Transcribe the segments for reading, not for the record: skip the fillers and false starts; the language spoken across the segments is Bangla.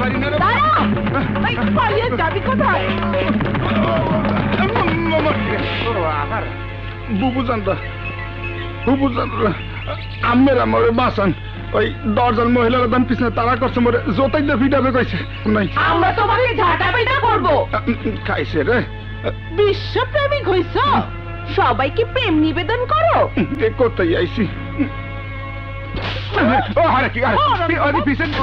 পারি না রে। পালিয়ে যাবি কোথায়? বুবুজানরা আমের আমারে বাঁচান। ওই 10 জন মহিলার দান পিছনে তারা করছে মরে জোতাই দিয়ে ফিটাবে কইছে। নাই আমরা তোমাকে ঝাঁটা পিটা করবো। খাইছে রে। বিশ্বপ্রেমিক হইছ, সবাইকে প্রেম নিবেদন করো। কোথায় আইছি? ও আরে কি আরে পিছনে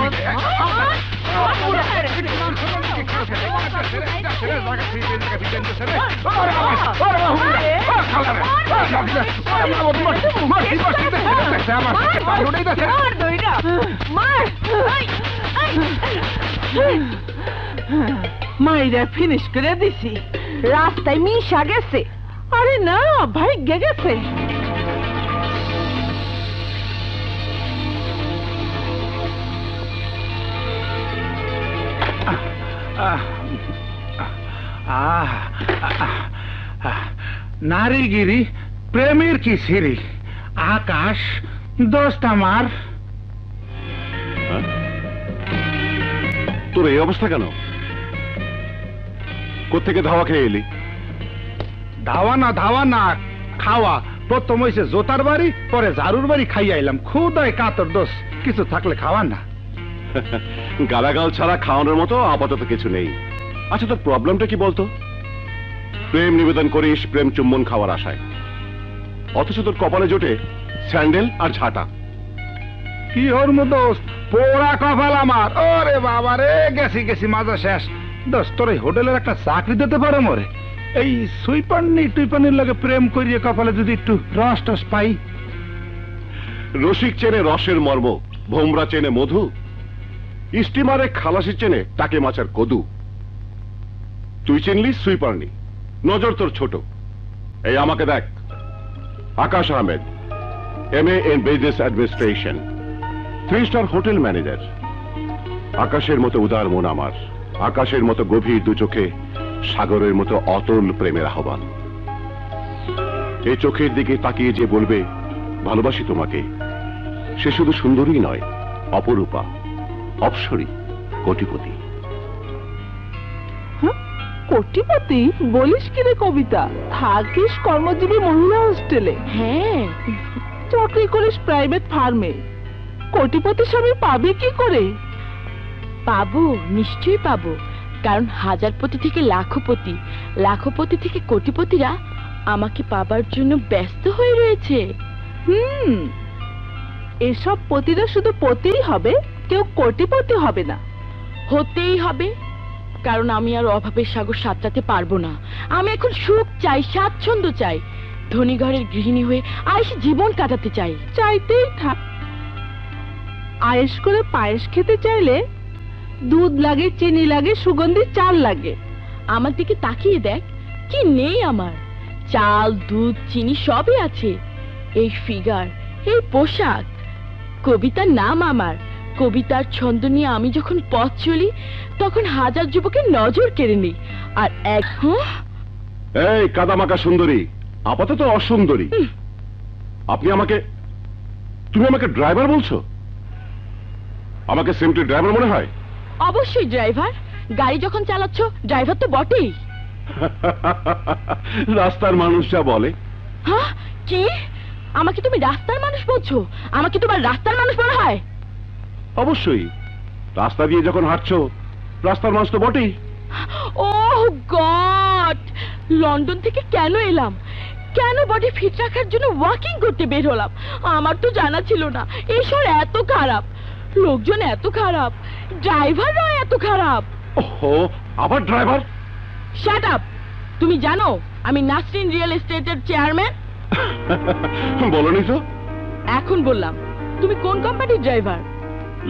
মাইরা ফিনিশ করে দিছি। রাস্তায় মিশা গেছে। আরে না, ভাগ্যে গেছে। নারীগিরি প্রেমের কি সিঁড়ি, আকাশ দোস্ত আমার। তোর এই অবস্থা কেন? কোত্থেকে ধাওয়া খেয়ে এলি? ধাওয়া না খাওয়া। প্রথম হয়েছে জোতার বাড়ি, পরে ঝাড়ুর বাড়ি খাইয়া এলাম। খুদায় কাতর দোষ, কিছু থাকলে খাওয়া না। গালাগাল ছাড়া খাওয়ানোর মতো আপাতত কিছু নেই। আচ্ছা, তোর প্রবলেমটা কি বলতো? প্রেম নিবেদন করিস প্রেম চুম্বন খাওয়ার আশায়, অথচ তোর কপালে জোটে স্যান্ডেল আর ঝাঁটা। কি ওর দোস্ত, পোড়া কপাল আমার। ওরে বাবা রে, গেছি মাজা শেষ। দোস্ত, তোর এই হোটেলের একটা চাকরি দিতে পারো মরে। এই সুইপান্নি টুইপানির লগে প্রেম করিয়ে কপালে যদি একটু রস টস পাই। রসিক চেনে রসের মর্ম, ভোমরা চেনে মধু, স্টিমারে খালাসি চেনে টাকে মাছের কদু। তুই চিনলি সুইপারনি, নজর তোর ছোট। এই আমাকে দেখ, Akash Ahmed, MA in business administration, 3 star hotel manager. আকাশের মতো উদার মন আমার, আকাশের মতো গভীর দু চোখে সাগরের মতো অতল প্রেমের আহ্বান। এই চোখের দিকে তাকিয়ে যে বলবে ভালোবাসি তোমাকে, সে শুধু সুন্দরী নয়, অপরূপা, অপসরী, কোটিপতি। কোটিপতি বলিস কি রে কবিতা? থাকিস কর্মজীবী মহিলা হোস্টেলে। হ্যাঁ, চাকরি করিস প্রাইভেট ফার্মে। কোটিপতি স্বামী পাবি কি করে? পাবো, নিশ্চয়ই পাবো। কারণ হাজারপতি থেকে লাখপতি, লাখপতি থেকে কোটিপতিরা আমাকে পাবার জন্য ব্যস্ত হয়ে রয়েছে। এসব পতিরা শুধু পতিই হবে, কেউ কোটিপতি হবে না। হতেই হবে, কারণ আমি আর অভাবের সাগর সাঁতরাতে পারবো না। আমি এখন সুখ চাই, স্বাচ্ছন্দ্য চাই, ধনী ঘরের গৃহিণী হয়ে আয়েশে জীবন কাটাতে চাই। চাইতেই থাক। আয়েশ করে পায়েস খেতে চাইলে দুধ লাগে, চিনি লাগে, সুগন্ধি চাল লাগে। আমার দিকে তাকিয়ে দেখ, কি নেই আমার? চাল, দুধ, চিনি সবই আছে। এই ফিগার, এই পোশাক, কবিতার নাম আমার। কবিতার ছন্দ নিয়ে আমি যখন পথ চলি, তখন হাজার যুবকের নজর কেড়ে নেই। আর এই কাদামাকা সুন্দরী, আপাতত অসুন্দরী। তুমি আমাকে ড্রাইভার বলছো? আমাকে সিম্পলি ড্রাইভার মনে হয়? অবশ্যই ড্রাইভার। গাড়ি যখন চালাচ্ছ, ড্রাইভার তো বটেই। রাস্তার মানুষ যা বলে। হ্যাঁ, কি? আমাকে তুমি রাস্তার মানুষ বলছো? আমাকে তোমার রাস্তার মানুষ মনে হয়? অবশ্যই, রাস্তা দিয়ে যখন হাঁটছো, রাস্তার মানুষ তো বটেই। ওহ গড, লন্ডন থেকে কেন এলাম? কেন বডি ফিট রাখার জন্য ওয়াকিং করতে বের হলাম? আমার তো জানা ছিল না এই শহর এত খারাপ, লোকজন এত খারাপ, ড্রাইভাররা এত খারাপ। ওহো, আবার ড্রাইভার? Shut up. তুমি জানো আমি নাসরিন রিয়েল এস্টেটের চেয়ারম্যান? বলনি তো। এখন বললাম। তুমি কোন কোম্পানির ড্রাইভার?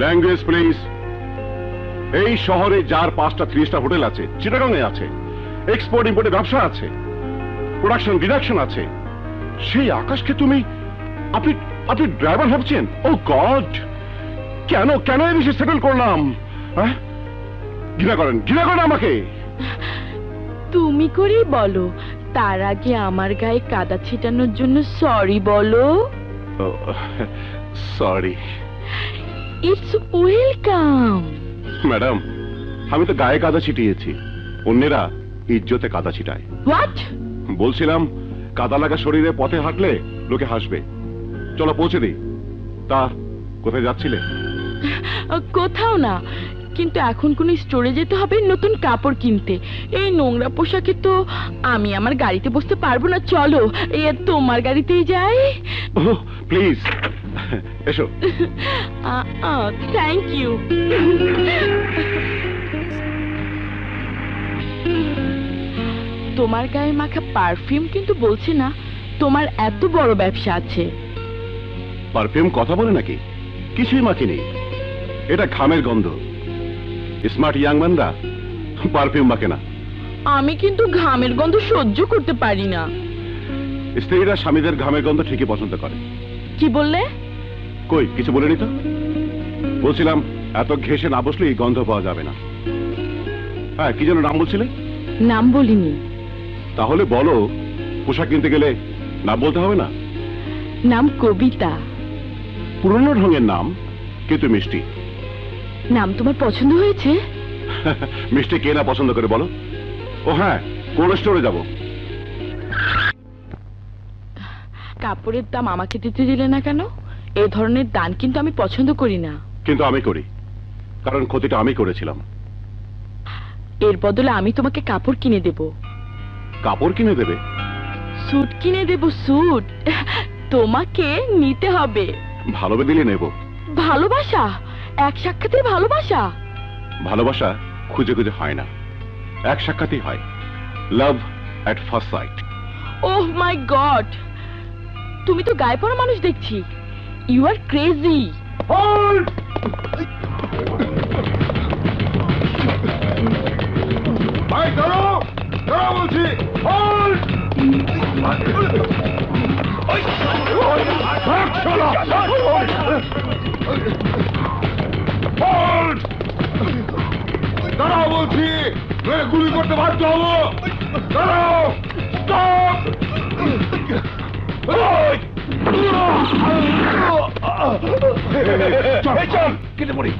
Language please. এই শহরে যার 5টা 3 স্টার হোটেল আছে, চিটাগাংয়ে আছে, এক্সপোর্ট ইম্পোর্টের ব্যবসা আছে, প্রোডাকশন ডিডাকশন আছে, সেই আকাশকে আপনি ড্রাইভার ভাবছেন? ও গড, কেন এই বিষয়ে সেটেল করলাম? ঘৃণা করেন আমাকে? তুমি করেই বলো, তার আগে আমার গায়ে কাদা ছিটানোর জন্য সরি বলো। সরি। It's welcome. ম্যাডাম, আমি তো গায়ে কাদা ছিটিয়েছি, অন্যেরা ইজ্জতে কাদা ছিটায়। হোয়াট? বলছিলাম কাদা লাগা শরীরে পথে হাঁটলে লোকে হাসবে। চলো পৌঁছে দিই। তা কোথায় যাচ্ছিলে? কোথাও না, কিন্তু এখন কোন স্টোরে যেতে হবে নতুন কাপড় কিনতে। এই নোংরা পোশাকে তো আমি আমার গাড়িতে বসতে পারবো না। চলো তোমার গাড়িতেই যাই। প্লিজ এসো। Thank you. তোমার গায়ে মাখা পারফিউম কিন্তু বলছে না তোমার এত বড় ব্যবসা আছে। পারফিউম কথা বলে নাকি? কিছুই মাখিনি, এটা ঘামের গন্ধ। স্মার্ট ইয়াং ম্যানরা পারফিউম মাখে না। আমি কিন্তু ঘামের গন্ধ সহ্য করতে পারি না। স্ত্রীরা স্বামীদের ঘামের গন্ধ ঠিকই পছন্দ করে। কি বললে? কই কিছু বলিনি তো। বলছিলাম এত ঘেঁষে না বসলে এই গন্ধ পাওয়া যাবে না। হ্যাঁ, কি যেন নাম বলছিলে? নাম বলিনি। তাহলে বলো, পোশাক কিনতে গেলে নাম বলতে হবে না? নাম কবিতা। পুরনো ঢঙের নাম, কিন্তু মিষ্টি। নাম তোমার পছন্দ হয়েছে? মিষ্টি কে না পছন্দ করে বলো? ও হ্যাঁ, কোল্ড স্টোরে যাব। কাপড়ের দাম আমাকে দিতে দিলে না কেন? এই ধরনের দান কিন্তু আমি পছন্দ করি না। কিন্তু আমি করি, কারণ ক্ষতিটা আমি করেছিলাম। এর বদলে আমি তোমাকে কাপড় কিনে দেব। কাপড় কিনে দেবে? স্যুট কিনে দেব, স্যুট। তোমাকে নিতে হবে। ভালোবে দিলে নেব। ভালোবাসা? এক সাক্ষাতের ভালোবাসা? ভালোবাসা খুঁজে খুঁজে হয় না, এক সাক্ষাতেই হয়। Love at first sight. Oh my God, তুমি তো গায়ে পড়া মানুষ দেখছি। You are crazy. ভাই ধরো, ধরো বলছি। দাঁড়াও বলছি, গুলি করতে বাধ্য হবো। দাঁড়াও, স্টপ। চল কেটে পড়ি।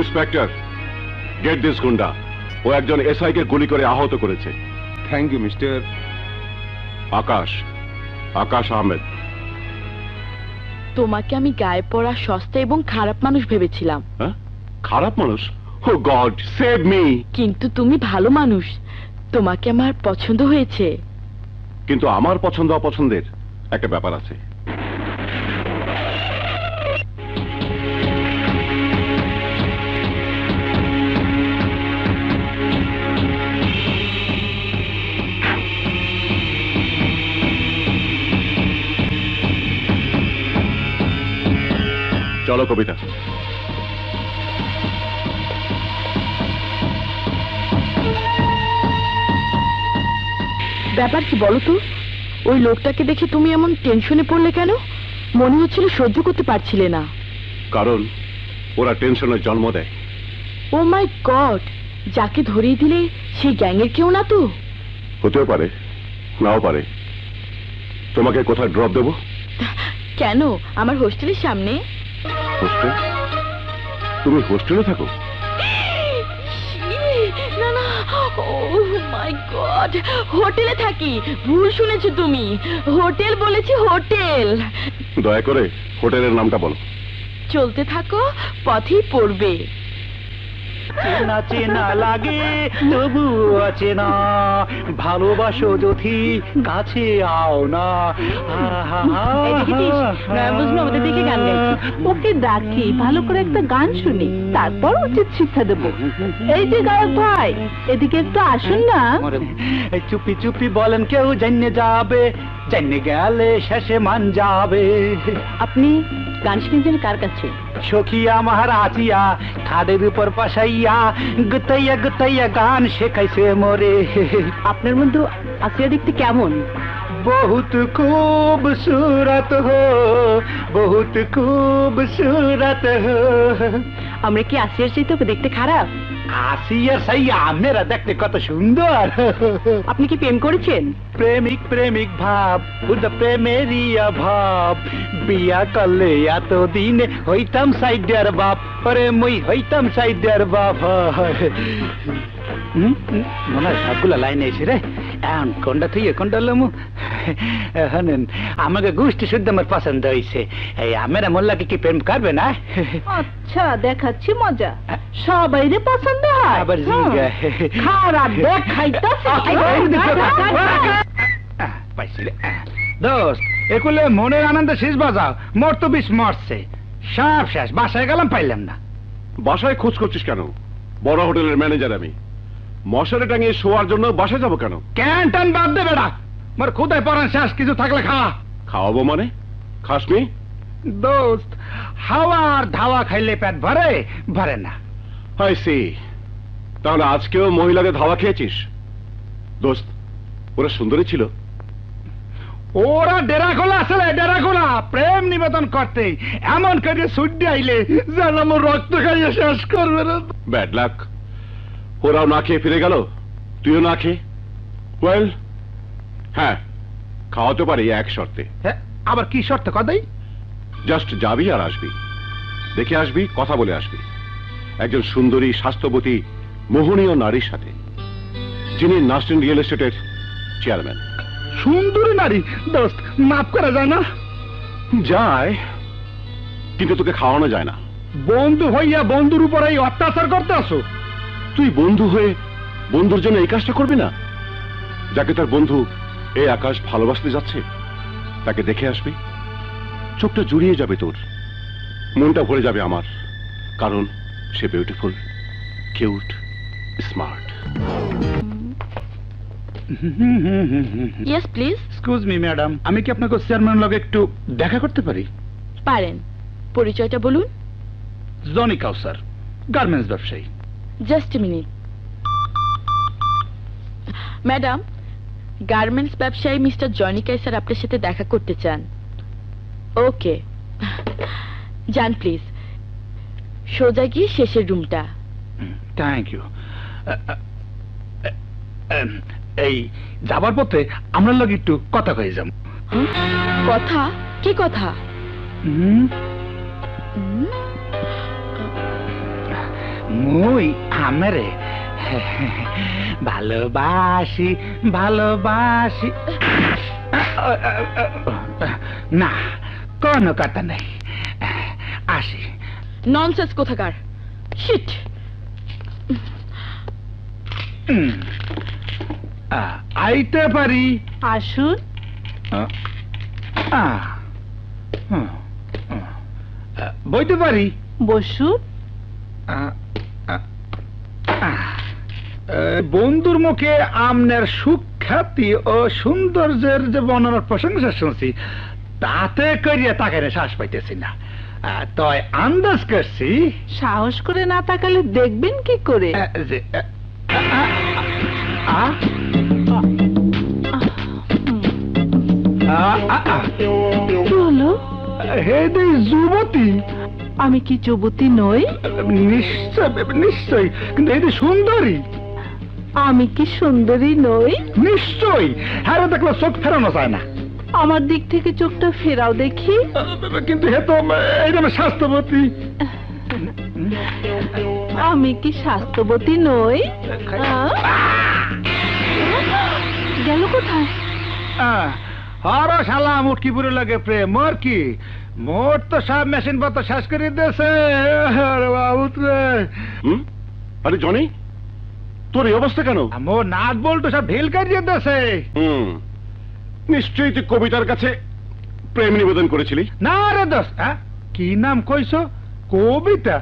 ইন্সপেক্টর, গেট দিস গুন্ডা। ও একজন এসআই কে গুলি করে আহত করেছে। থ্যাংক ইউ মিস্টার আকাশ, আকাশ আহমেদ। তোমাকে আমি গায়ে পড়া সস্তা এবং খারাপ মানুষ ভেবেছিলাম। হ্যাঁ, খারাপ মানুষ? ও গড সেভ মি। কিন্তু তুমি ভালো মানুষ, তোমাকে আমার পছন্দ হয়েছে। কিন্তু আমার পছন্দ অপছন্দের একটা ব্যাপার আছে। চলো কবিতা। ব্যাপার কি বলো তো? ওই লোকটাকে দেখে তুমি এমন টেনশনে পড়লে কেন? মনে হচ্ছিল সহ্য করতে পারছিলে না। কারণ ওরা টেনশনের জন্ম দেয়। ও মাই গড, যাকে ধরিয়ে দিলে সেই গ্যাংয়ের কেউ না তো? হতেও পারে, নাও পারে। তোমাকে কোথায় ড্রপ দেবো? কেন, আমার হোস্টেলের সামনে। হোস্টেল? তুমি হোস্টেলে থাকো? না না, ও মাই গড, হোটেলে থাকি। ভুল শুনেছো তুমি, হোটেল বলেছি, হোটেল। দয়া করে হোটেলের নামটা বলো। চলতে থাকো, পথেই পড়বে। চেনা চেনা লাগে তবু অচেনা, ভালোবাসো যদি কাছে আও না। ওকে ডাকি, ভালো করে একটা গান শুনি, তারপর উচিত শিক্ষা দেবো। এই যে গায়ক ভাই, এদিকে একটু আসুন না। এই চুপি চুপি বলেন কেউ জান্নে যাবে, জান্নে গেলে শেষে মান যাবে। আপনি গান শিখেছেন কার কাছে? সখিয়া মহারাজিয়া খাদের উপর পাশাইয়া গুতাইয়া গুতাইয়া গান শেখাইছে মোরে। আপনার মধ্যে আসিয়া দেখতে কেমন? बहुत खूबसूरत हो, बहुत खूबसूरत हो। আমরা কি আসিয়ার চাইতে ওকে দেখতে খারাপ? আসিয়ার সাইয়া মেরা দেখতে কত সুন্দর। আপনি কি প্রেম করেছেন? প্রেমিক প্রেমিক ভাব, বুদ্ধ প্রেমেরই অভাব, বিয়া করলে এতদিনে হইতাম সাইডের বাপ, পরে মুই হইতাম সাইডের বাপ। মনে হয় সবগুলা লাইনে এসে রে, এখন কোনটা তুই কোনটা লমু। হানেন আমাকে গোষ্ঠী শুদ্ধ আমার পছন্দ হয়েছে। এই আমেরা মোল্লাকে কি প্রেম করবে না? আচ্ছা, দেখাচ্ছি মজা। সবাই রে পছন্দ হয়। আবার জিঙ্গা খারাপ দেখাইতাছে। পাইছি রে। দোস্ত একুলে মনের আনন্দে শেষ বাজাও, মোর তো বিষ মরছে, সব শেষ, বাসায় গেলাম পাইলাম না। বাসায় খোঁজ করছিস কেন? বড় হোটেলের ম্যানেজার আমি, মশারি টাঙিয়ে শোয়ার জন্য বাসায় যাবো কেন? ক্যান টান বাদ দে বেড়া, মোর খুদায় পরান শেষ, কিছু থাকলে খা। খাওয়াবো মানে? খাসনি? দোস্ত হাওয়া আর ধাওয়া খাইলে পেট ভরে ভরে না। হাই সি, তাহলে আজকেও মহিলাদের ধাওয়া খেয়েছিস? দোস্ত ওরা সুন্দরী ছিল? ওরা ডেরা খোলা আসলে ডেরা খোলা, প্রেম নিবেদন করতে এমন করে সুড্ডি আইলে যেন আমার রক্ত খাইয়ে শেষ করবে না। ব্যাড লাক, ওরাও না খেয়ে ফিরে গেল, তুইও না খেয়ে। ওয়েল হ্যাঁ, খাওয়াতে পারি এক শর্তে। হ্যাঁ, আবার কি শর্ত কদাই? জাস্ট যাবি আর আসবি, দেখে আসবি, কথা বলে আসবি একজন সুন্দরী স্বাস্থ্যবতী মোহনীয় নারীর সাথে, যিনি নাস্টিন রিয়েল এস্টেটের চেয়ারম্যান। সুন্দরী নারী দোস্ত, মাফ করা যায় না? যায়, কিন্তু তোকে খাওয়ানো যায় না। বন্ধু হইয়া বন্ধুর উপর এই অত্যাচার করতে আসো? তুই বন্ধু হয়ে বন্ধুর জন্য এই কাজটা করবি না? যাকে তার বন্ধু এই আকাশ ভালোবাসতে যাচ্ছে তাকে দেখে আসবি, চোখটা জুড়িয়ে যাবে তোর, মনটা ভরে যাবে আমার, কারণ সে beautiful, cute, smart. Yes please. Excuse me madam, আমি কি আপনাকে চেয়ারম্যান লগে একটু দেখা করতে পারি? পারেন। পরিচয়টা বলুন। জনি কাউসার, গার্মেন্টস ব্যবসায়ী। Just minute. ম্যাডাম, গার্মেন্টস ব্যবসায়ী মিস্টার জনি কাইসার আপনার সাথে দেখা করতে চান। ওকে, যান প্লিজ, সোজা গিয়ে শেষের রুমটা। Thank you. এই যাবার পথে আমরা লগে একটু কথা কয়ে যাব। কথা? কি কথা? মুই আমারে ভালোবাসি ভালোবাসি। না, কোনো কথা নেই, আসি। ননসেন্স কোথাকার, শিট। আইতে পারি? আসুন। বইতে পারি? বসুন। বন্ধুর মুখে আমনের সুখ্যাতি ও সৌন্দর্যের যে বর্ণনার প্রশংসা শুনছি, তাতে করিয়া তাকে শ্বাস পাইতেছি না। তয় আন্দাজ করছি। সাহস করে না তাকালে দেখবেন কি করে? হে যুবতী। আমি কি যুবতী নই? নিশ্চয় নিশ্চয়, কিন্তু এই সুন্দরী। আমি কি সুন্দরী নই? নিশ্চয়, হ্যাঁ দেখলে চোখ ফেরানো যায় না। আমার দিক থেকে চোখটা ফেরাও দেখি। কিন্তু হে তো এইরকম স্বাস্থ্যবতী। আমি কি স্বাস্থ্যবতী নই? গেল কোথায়? হর শালা মুটকিপুরে লাগে প্রেম, মোর কি মোট তো সব মেশিন পত্র শেষ করে দিয়েছে। আরে জনি, তোর এই অবস্থা কেন? আমো নাট বল্টু সব ঢিল কাটিয়ে দেছে। নিশ্চয়ই তুই কবিতার কাছে প্রেম নিবেদন করেছিলি। না রে দোস্ত, কি নাম কইছো? কবিতা?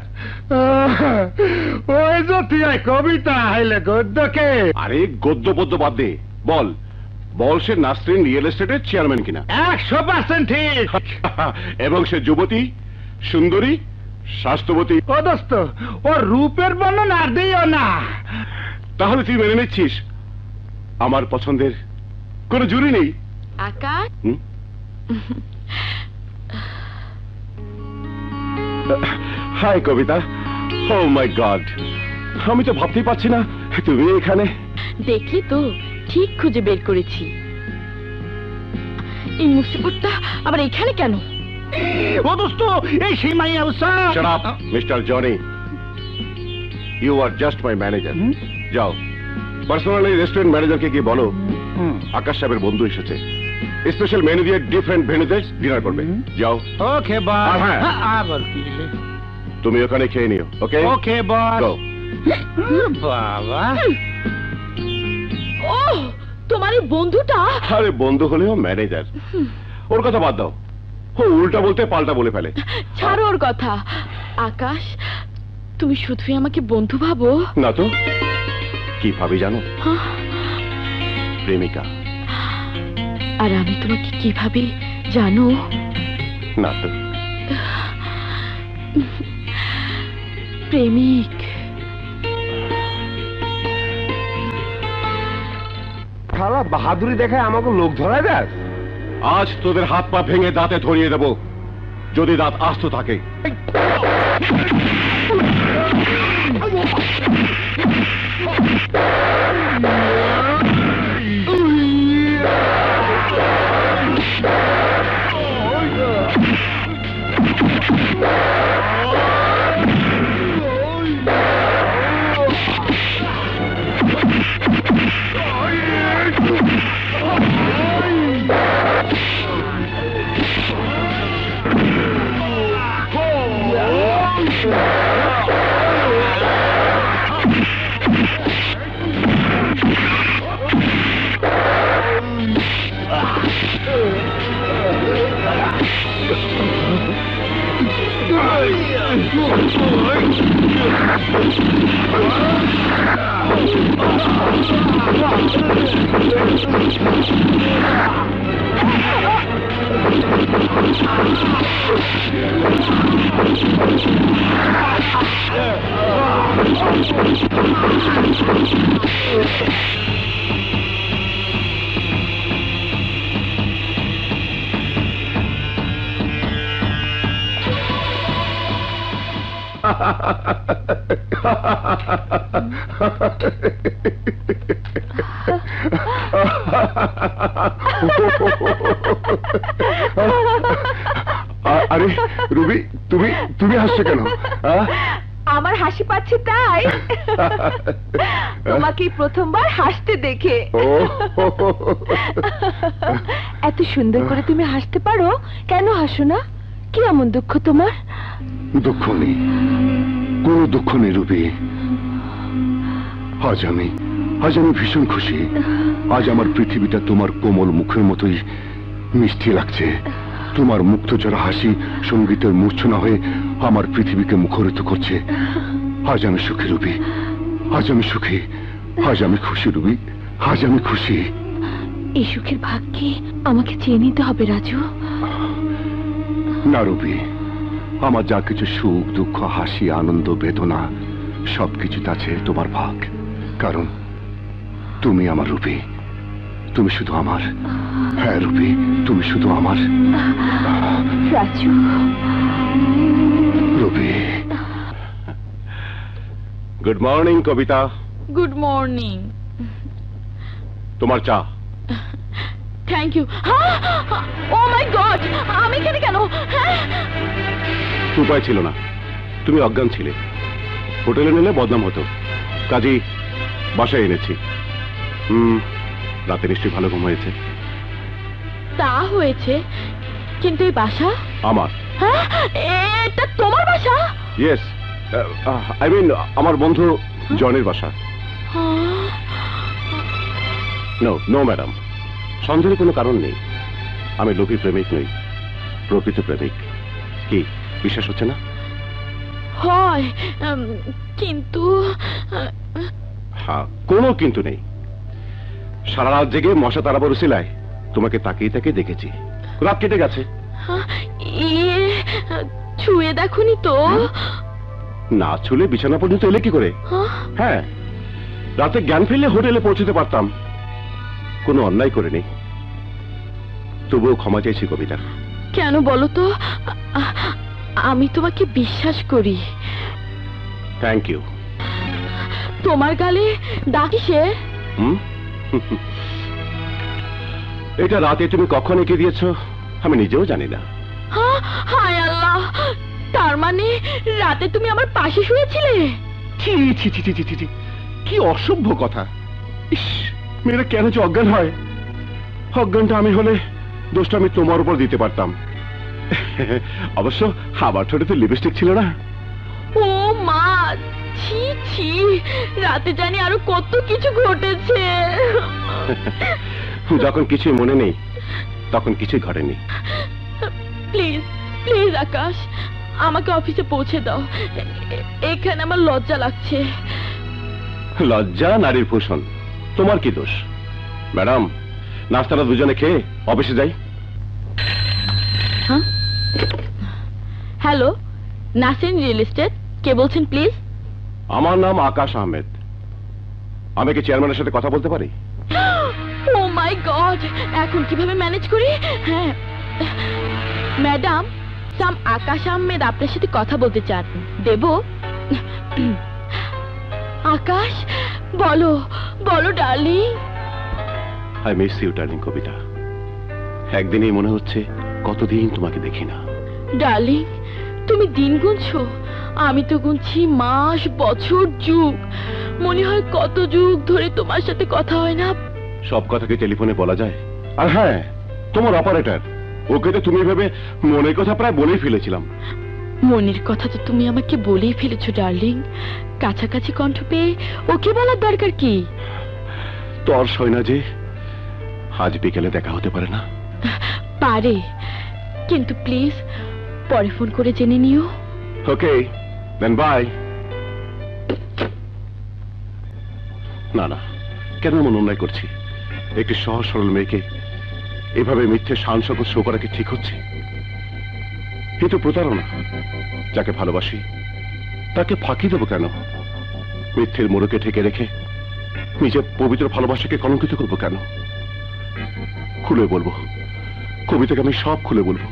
ওই যে তুই কবিতা হাইলে গদ্যকে। আরে গদ্য পদ্য বাদ দে, বল বল সে নাসরিন রিয়েল এস্টেটের চেয়ারম্যান কিনা? 100% ঠিক। এবং সে যুবতী, সুন্দরী, স্বাস্থ্যবতী? ও দোস্ত, ওর রূপের বর্ণনা আর দিও না। তাহলে তুই মেনে নিচ্ছিস আমার পছন্দের কোনো জুরি নেই? আকাশ, high Kabita. O my God, আমি তো ভাবতেই পারছি না তুমি এখানে। দেখলি তো, ঠিক খুঁজে বের করেছি। এই মুসিবতটা আবার এখানে কেন? ও দোস্ত, এই সেই মাইয়া উসা। Shut up, Mr. Johnny. You are just my manager. যাও পার্সোনালি রেস্টুরেন্ট ম্যানেজারকে গিয়ে বলো আকাশ সাহেবের বন্ধু এসেছে, স্পেশাল মেনু দিয়ে ডিফারেন্ট ভেন্যুতে ডিনার করবে। যাও। ওকে বস। আর হ্যাঁ, আবার কি? তুমি ওখানে খেয়ে নিও। ওকে ওকে বস। Go. বাবা, ও তোমার এই বন্ধুটা? আরে বন্ধু হলেও ম্যানেজার, ওর কথা বাদ দাও। ও উল্টা বলতে পাল্টা বলে ফেলে। ছাড়ো ওর কথা। আকাশ, তুমি শুধুই আমাকে বন্ধু ভাবো? না তো কি ভাবি জানো? হ্যাঁ? প্রেমিকা। আর আমি তোমাকে কি ভাবি জানো? না তো। প্রেমিক। খালা বাহাদুরি দেখায় আমাকে লোক ধরায় দেয়। আজ তোদের হাত পা ভেঙে দাঁতে ধরিয়ে দেব, যদি দাঁত আস্ত থাকে। আরে রুবি, তুমি তুমি হাসছো কেন? আমার হাসি পাচ্ছে তাই। তোমাকে প্রথমবার হাসতে দেখে। এত সুন্দর করে তুমি হাসতে পারো, কেন হাসো না? কি এমন দুঃখ তোমার? দুঃখ নেই, কোনো দুঃখ নেই রুবি। আজ আমি ভীষণ খুশি। আজ আমার পৃথিবীটা তোমার কোমল মুখের মতোই মিষ্টি লাগছে। তোমার মুক্তচরা হাসি সঙ্গীতের মূর্ছনা হয়ে আমার পৃথিবীকে মুখরিত করছে। আজ আমি সুখী রুবি, আজ আমি সুখী, আজ আমি খুশি রুবি, আজ আমি খুশি। এই সুখের ভাগ্যে আমাকে চেয়ে নিতে হবে রাজু। না রুবি, আমার যা কিছু সুখ দুঃখ হাসি আনন্দ বেদনা সবকিছুতে আছে তোমার ভাগ। কারণ তুমি আমার রুবি, তুমি শুধু আমার। হ্যাঁ রুবি, তুমি শুধু আমার। Raju. Ruby. Good morning Kabita. Good morning. তোমার চা। Thank you. Oh my God, আমি এখানে কেন? উপায় ছিল না, তুমি অজ্ঞান ছিলে। হোটেলে নিলে বদনাম হতো, কাজেই বাসায় এনেছি। রাতে নিশ্চয়ই ভালো ঘুম হয়েছে। তা হয়েছে, কিন্তু এই বাসা আমার। হ্যাঁ, এটা তোমার বাসা? ইয়েস, আই মিন আমার বন্ধু জনের বাসা। নো নো ম্যাডাম, সন্দেহের কোনো কারণ নেই। আমি লোভী প্রেমিক নই, প্রকৃত প্রেমিক। কি বিশ্বাস হচ্ছে না? হয়, কিন্তু হ্যাঁ, কোনো কিন্তু নেই। সারা রাত জেগে মশা তাড়াবার উসিলায় তোমাকে তাকিয়ে তাকিয়ে দেখেছি। রাত কেটে গেছে। ইয়ে, ছুঁয়ে দেখোনি তো? না ছুলে বিছানা পর্যন্ত এলে কি করে? হ্যাঁ, রাতে জ্ঞান ফেললে হোটেলে পৌঁছতে পারতাম। কোনো অন্যায় করিনি, তবুও ক্ষমা চাইছি কবিতা। কেন বলো তো? আমি তোমাকে বিশ্বাস করি। Thank you. তোমার গালে দাগ কিসে? এটা রাতে তুমি কখন এঁকে দিয়েছ আমি নিজেও জানি না। হায় আল্লাহ, তার মানে রাতে তুমি আমার পাশে শুয়েছিলে? ছি ছি ছি ছি ছি ছি, কি অসভ্য কথা। ইস, মেয়েরা কেন যে অজ্ঞান হয়। অজ্ঞানটা আমি হলে দোষটা আমি তোমার উপর দিতে পারতাম। অবশ্য আমার ঠোঁটে তো লিপস্টিক ছিল না। ও মা, ছি ছি, রাতে জানি আরো কত কিছু ঘটেছে। যখন কিছুই মনে নেই তখন কিছুই ঘটেনি। প্লিজ প্লিজ আকাশ, আমাকে অফিসে পৌঁছে দাও। এখানে আমার লজ্জা লাগছে। লজ্জা নারীর ভূষণ, তোমার কি দোষ? ম্যাডাম, নাস্তাটা দুজনে খেয়ে অফিসে যাই। হ্যালো, নাসিন রিয়েল এস্টেট, কে বলছেন প্লিজ? আমার নাম আকাশ আহমেদ। আমি কি চেয়ারম্যানের সাথে কথা বলতে পারি? ও মাই গড, এখন কিভাবে ম্যানেজ করি? হ্যাঁ ম্যাডাম, সাম আকাশ আহমেদ আপনার সাথে কথা বলতে চান। দেব? আকাশ, বলো বলো darling. I miss you darling Kabita. একদিনই মনে হচ্ছে কতদিন তোমাকে দেখি না। ডার্লিং, তুমি দিন গুনছো, আমি তো গুনছি মাস, বছর, যুগ। মনে হয় কত যুগ ধরে তোমার সাথে কথা হয় না। সব কথা কি টেলিফোনে বলা যায়? আর হ্যাঁ, তোমার অপারেটর, ওকে তো তুমি ভেবে মনের কথা প্রায় বলেই ফেলেছিলাম। মনের কথা তো তুমি আমাকে বলেই ফেলেছো ডার্লিং। কাছাকাছি কণ্ঠ পেয়ে ওকে বলার দরকার কি? তোর সয় না যে আজ বিকেলে দেখা হতে পারে না? পারে, কিন্তু প্লিজ পরে ফোন করে জেনে নিও। ওকে দেন, বাই। না না, কেন এমন অন্যায় করছি? একটি সহজ সরল মেয়েকে এভাবে মিথ্যে শান শকত শো করা কি ঠিক হচ্ছে? এ তো প্রতারণা। যাকে ভালোবাসি তাকে ফাঁকি দেবো কেন? মিথ্যের মোড়কে ঠেকে রেখে নিজের পবিত্র ভালোবাসাকে কলঙ্কিত করবো কেন? খুলে বলবো কবিতাকে, আমি সব খুলে বলবো।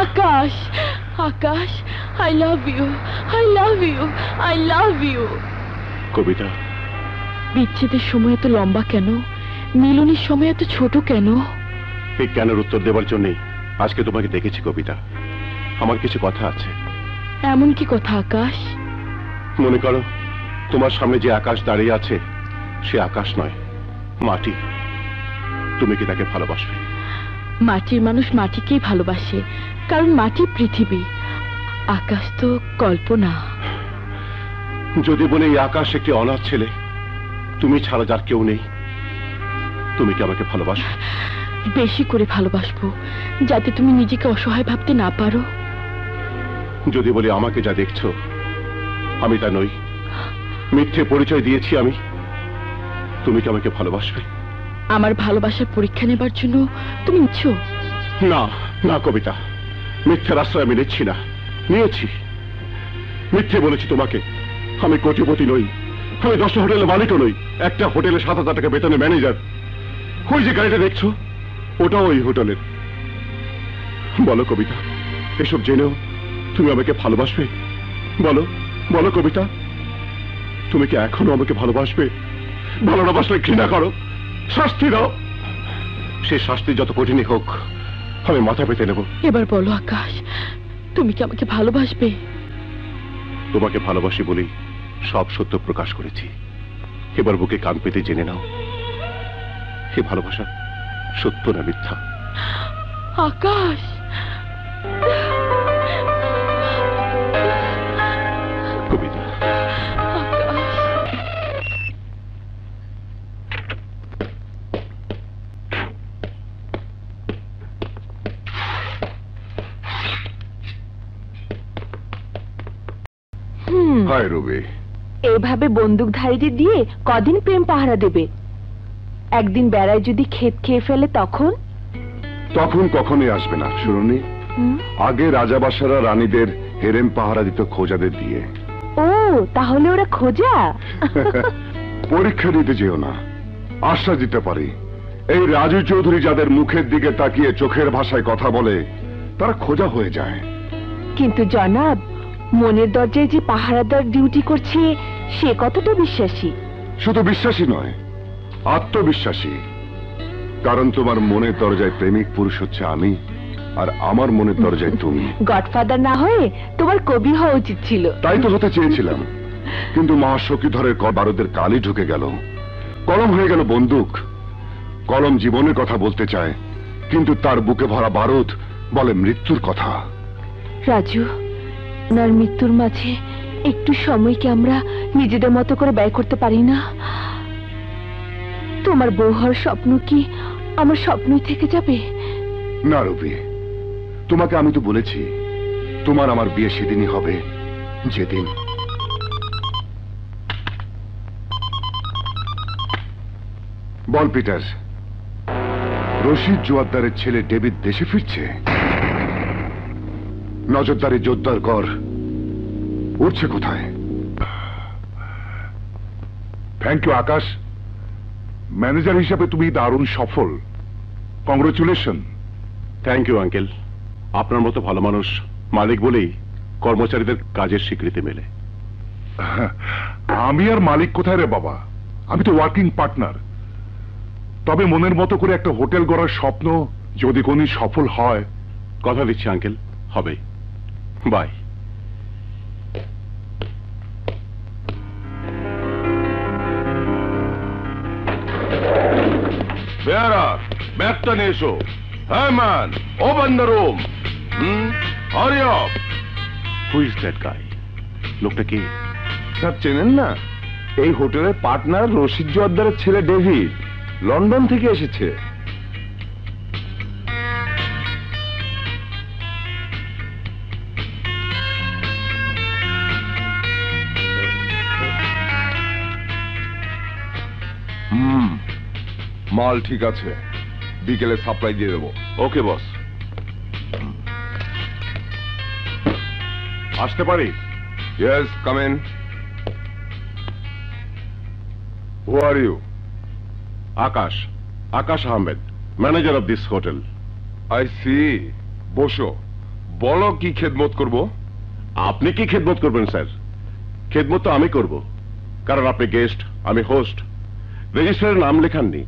Akash, Akash, I love you, I love you, I love you. Kabita, বিচ্ছেদের সময় এত লম্বা কেন? মিলনের সময় এত ছোট কেন? এই কেনের উত্তর দেওয়ার জন্যই আজকে তোমাকে দেখেছি কবিতা। আমার কিছু কথা আছে। এমন কি কথা আকাশ? মনে করো তোমার সামনে যে আকাশ দাঁড়িয়ে আছে সে আকাশ নয়, মাটি। তুমি কি তাকে ভালোবাসবে? মাটির মানুষ মাটিকেই ভালোবাসে, কারণ মাটি পৃথিবী, আকাশ তো কল্পনা। যদি বলে এই আকাশ একটি অনাথ ছেলে, তুমি ছাড়া যার কেউ নেই, তুমি কি আমাকে ভালোবাসো? বেশি করে ভালোবাসবো, যাতে তুমি নিজেকে অসহায় ভাবতে না পারো। যদি বলি আমাকে যা দেখছো আমি তা নই, মিথ্যে পরিচয় দিয়েছি আমি, তুমি কি আমাকে ভালোবাসবে? আমার ভালোবাসার পরীক্ষা নেবার জন্য তুমি নিচ্ছো? না না কবিতা, মিথ্যের আশ্রয় আমি নিচ্ছি না। নিয়েছি, মিথ্যে বলেছি তোমাকে। আমি কোটিপতি নই, আমি 10টা হোটেলের মালিকও নই, একটা হোটেলে 7,000 টাকা বেতনে ম্যানেজার। ওই যে গাড়িটা দেখছো ওটাও ওই হোটেলের। বলো কবিতা, এসব জেনেও তুমি আমাকে ভালোবাসবে? বলো বলো কবিতা, তুমি কি এখনো আমাকে ভালোবাসবে? ভালো না বাসলে ঘৃণা করো, শাস্তি দাও। সে শাস্তি যত কঠিনই হোক আমি মাথা পেতে নেব। এবার বলো আকাশ, তুমি কি আমাকে ভালোবাসবে? তোমাকে ভালোবাসি বলেই সব সত্য প্রকাশ করেছি। এবার বুকে কান পেতে জেনে নাও, সে ভালোবাসা সত্য না মিথ্যা। আকাশ, হায় রবি, এভাবে বন্দুকধারীটি দিয়ে কদিন প্রেম পাহারা দেবে? একদিন বেড়ায় যদি ক্ষেত খেয়ে ফেলে তখন? তখন কখনোই আসবে না শুনুনি। আগে রাজাবাসারা রানীদের হেরেম পাহারা দিত খোঁজাদের দিয়ে। ও তাহলে ওরা খোঁজা? পরীক্ষা দিতে যেও না, আশ্বাস দিতে পারি, এই রাজু চৌধুরী যাদের মুখের দিকে তাকিয়ে চোখের ভাষায় কথা বলে তারা খোঁজা হয়ে যায়। কিন্তু জনাব, মনের দরজায় যে পাহারাদার ডিউটি করছে সে কতটা বিশ্বাসী? শুধু বিশ্বাসী নয়, আত্মবিশ্বাসী। কারণ তোমার মনের দরজায় প্রেমিক পুরুষ হচ্ছে আমি, আর আমার মনের দরজায় তুমি। গডফাদার না হয়ে তোমার কবি হওয়া উচিত ছিল। তাই তো হতে চেয়েছিলাম, কিন্তু মা সখীধরের বারুদের কালি ঢুকে গেল, কলম হয়ে গেল বন্দুক। কলম জীবনের কথা বলতে চায়, কিন্তু তার বুকে ভরা বারুদ বলে মৃত্যুর কথা। রাজু, ওনার মৃত্যুর মাঝে একটু সময়কে আমরা নিজেদের মতো করে ব্যয় করতে পারি না? তোমার বউ হওয়ার স্বপ্ন কি আমার স্বপ্নই থেকে যাবে? না রবি, তোমাকে আমি তো বলেছি তোমার আমার বিয়ে সেদিনই হবে যেদিন। বল পিটার, রশিদ জোয়ারদারের ছেলে ডেভিড দেশে ফিরছে? নজরদারি জোরদার কর, উঠছে কোথায়? থ্যাংক ইউ আকাশ, ম্যানেজার হিসাবে তুমি দারুণ সফল। কংগ্রেচুলেশন। থ্যাংক ইউ আঙ্কেল, আপনার মতো ভালো মানুষ মালিক বলেই কর্মচারীদের কাজের স্বীকৃতি মেলে। আমি আর মালিক কোথায় রে বাবা, আমি তো ওয়ার্কিং পার্টনার। তবে মনের মতো করে একটা হোটেল গড়ার স্বপ্ন যদি কোনদিন সফল হয়, কথা দিচ্ছি আঙ্কেল, হবে। By. Bearer, back to Neso. Hey man, open the room. Hurry up. Who is that guy? লোকটা কি? স্যার চেনেন না? এই হোটেলের পার্টনার রশিদ জোয়ারদারের ছেলে ডেভিড, লন্ডন থেকে এসেছে। মাল ঠিক আছে, বিকেলে সাপ্লাই দিয়ে দেবো। ওকে বস। আসতে পারি? Yes, come in. Who are you? Akash, Akash Ahmed, manager of this hotel. I see. বসো, বলো কি খেদমত করব? আপনি কি খেদমত করবেন স্যার? খেদমত তো আমি করব, কারণ আপনি গেস্ট, আমি হোস্ট। রেজিস্টারে নাম লেখাননি।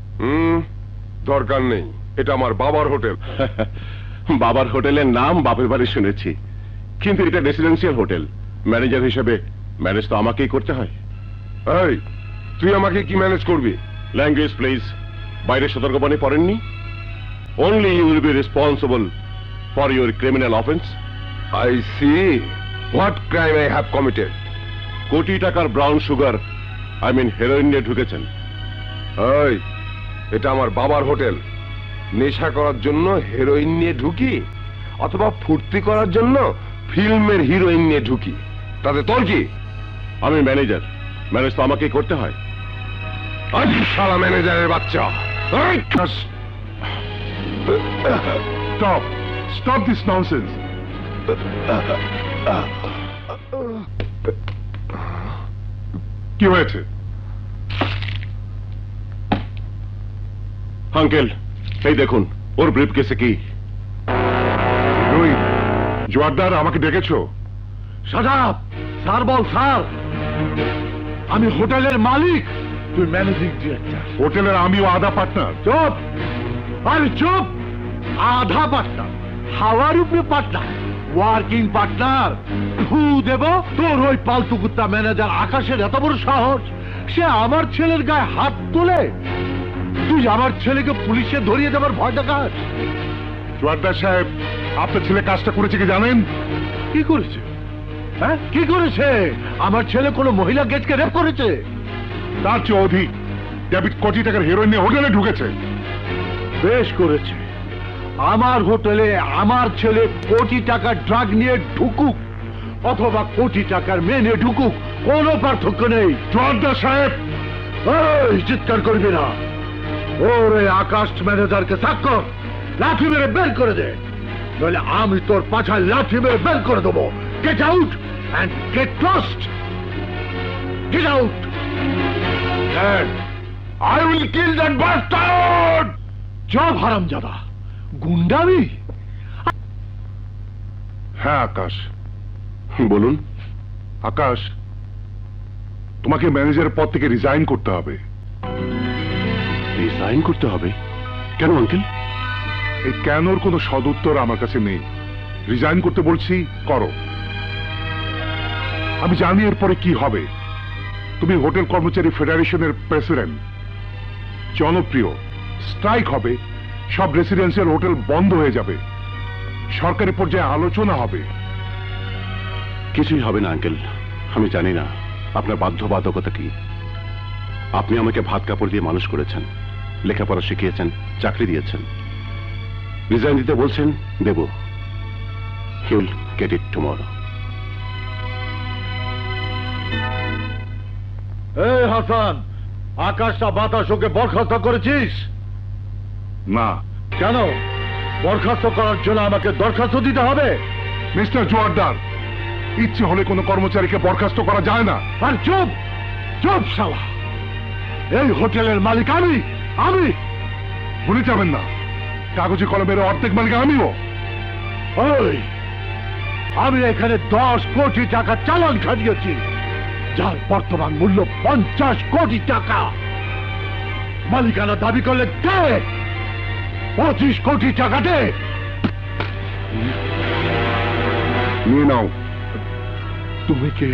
দরকার নেই, এটা আমার বাবার হোটেল। বাবার হোটেলের নাম বাপের বাড়ি শুনেছি, কিন্তু এটা রেসিডেন্সিয়াল হোটেল। ম্যানেজার হিসেবে ম্যানেজ তো আমাকেই করতে হয়। এই, তুই আমাকে কি ম্যানেজ করবি? Language please. বাইরে সতর্কবাণী পড়েননি? Only you will be responsible for your criminal offence. I see. What crime I have committed? কোটি টাকার brown sugar, I mean heroin নিয়ে ঢুকেছেন। এই, এটা আমার বাবার হোটেল। নেশা করার জন্য হেরোইন নিয়ে ঢুকি, অথবা ফুর্তি করার জন্য ফিল্মের হিরোইন নিয়ে ঢুকি, তাতে তোর কি? আমি ম্যানেজার, ম্যানেজ তো আমাকেই করতে হয়। আজ শালা ম্যানেজারের বাচ্চা। এই, স্টপ, স্টপ দিস ননসেন্স। কি হয়েছে? আঙ্কেল, এই দেখুন ওর ব্রিফ কেসে কি। রোহিত জোয়ারদার, আমাকে ডেকেছো? সাজাব স্যার, বল স্যার। আমি হোটেলের মালিক, তুই ম্যানেজিং ডিরেক্টর। হোটেলের আমিও আধা পার্টনার। চুপ, আরে চুপ। আধা পার্টনার, হাওয়ার উপরে পার্টনার, ওয়ার্কিং পার্টনার। ফু দেব তোর ওই পালতু কুত্তা ম্যানেজার আকাশের এত বড় সাহস, সে আমার ছেলের গায়ে হাত তোলে। তুই আমার ছেলেকে পুলিশে ধরিয়ে দেবার ভয় দেখাস? জোয়ারদার সাহেব, আপনার ছেলে কাজটা করেছে কি জানেন? কি করেছে? হ্যাঁ, কি করেছে? আমার ছেলে কোনো মহিলা গেস্টকে রেপ করেছে। তার চেয়ে অধিক, ডেভিড কোটি টাকার হেরোইন নিয়ে হোটেলে ঢুকেছে। বেশ করেছে। আমার হোটেলে আমার ছেলে কোটি টাকার ড্রাগ নিয়ে ঢুকুক, অথবা কোটি টাকার মেনে ঢুকুক, কোনো পার্থক্য নেই। জোয়ারদার সাহেব, এই চিৎকার করবি না। ওরে আকাশ ম্যানেজারকে সাক্ষর লাঠি মেরে বের করে দে, নইলে আমি তোর পাছায় লাঠি মেরে বের করে দেবো। Get out and get lost. Get out. I will kill that bastard! Job হারামজাদা, গুন্ডামি। হ্যাঁ আকাশ, বলুন। আকাশ, তোমাকে ম্যানেজারের পদ থেকে রিজাইন করতে হবে। রিজাইন করতে হবে? কেন আঙ্কেল? এই কেনর কোনো সদুত্তর আমার কাছে নেই। রিজাইন করতে বলছি, করো। আমি জানি এরপরে কি হবে। তুমি হোটেল কর্মচারী ফেডারেশনের প্রেসিডেন্ট, জনপ্রিয়, স্ট্রাইক হবে, সব রেসিডেন্সিয়াল হোটেল বন্ধ হয়ে যাবে, সরকারি পর্যায়ে আলোচনা হবে। কিছুই হবে না আঙ্কেল, আমি জানি না আপনার বাধ্যবাধকতা কি। আপনি আমাকে ভাত কাপড় দিয়ে মানুষ করেছেন, লেখাপড়া শিখিয়েছেন, চাকরি দিয়েছেন। রিজাইন দিতে বলছেন, দেব। He will get it tomorrow. এই হাসান, আকাশটা বাতাস ওকে বরখাস্ত করেছিস? না। কেন? বরখাস্ত করার জন্য আমাকে দরখাস্ত দিতে হবে? মিস্টার জোয়ারদার, ইচ্ছে হলে কোনো কর্মচারীকে বরখাস্ত করা যায় না। আর চুপ চুপ শালা, এই হোটেলের মালিক আমি। আমি ভুলে যাবেন না, কাগজে কলমের অর্ধেক মালিক আমিও। ওই, আমি এখানে 10 কোটি টাকা চালান খাটিয়েছি, যার বর্তমান মূল্য 50 কোটি টাকা। মালিকানা দাবি করলে দে, 25 কোটি টাকা দে। নিয়ে নাও। তুমি কে?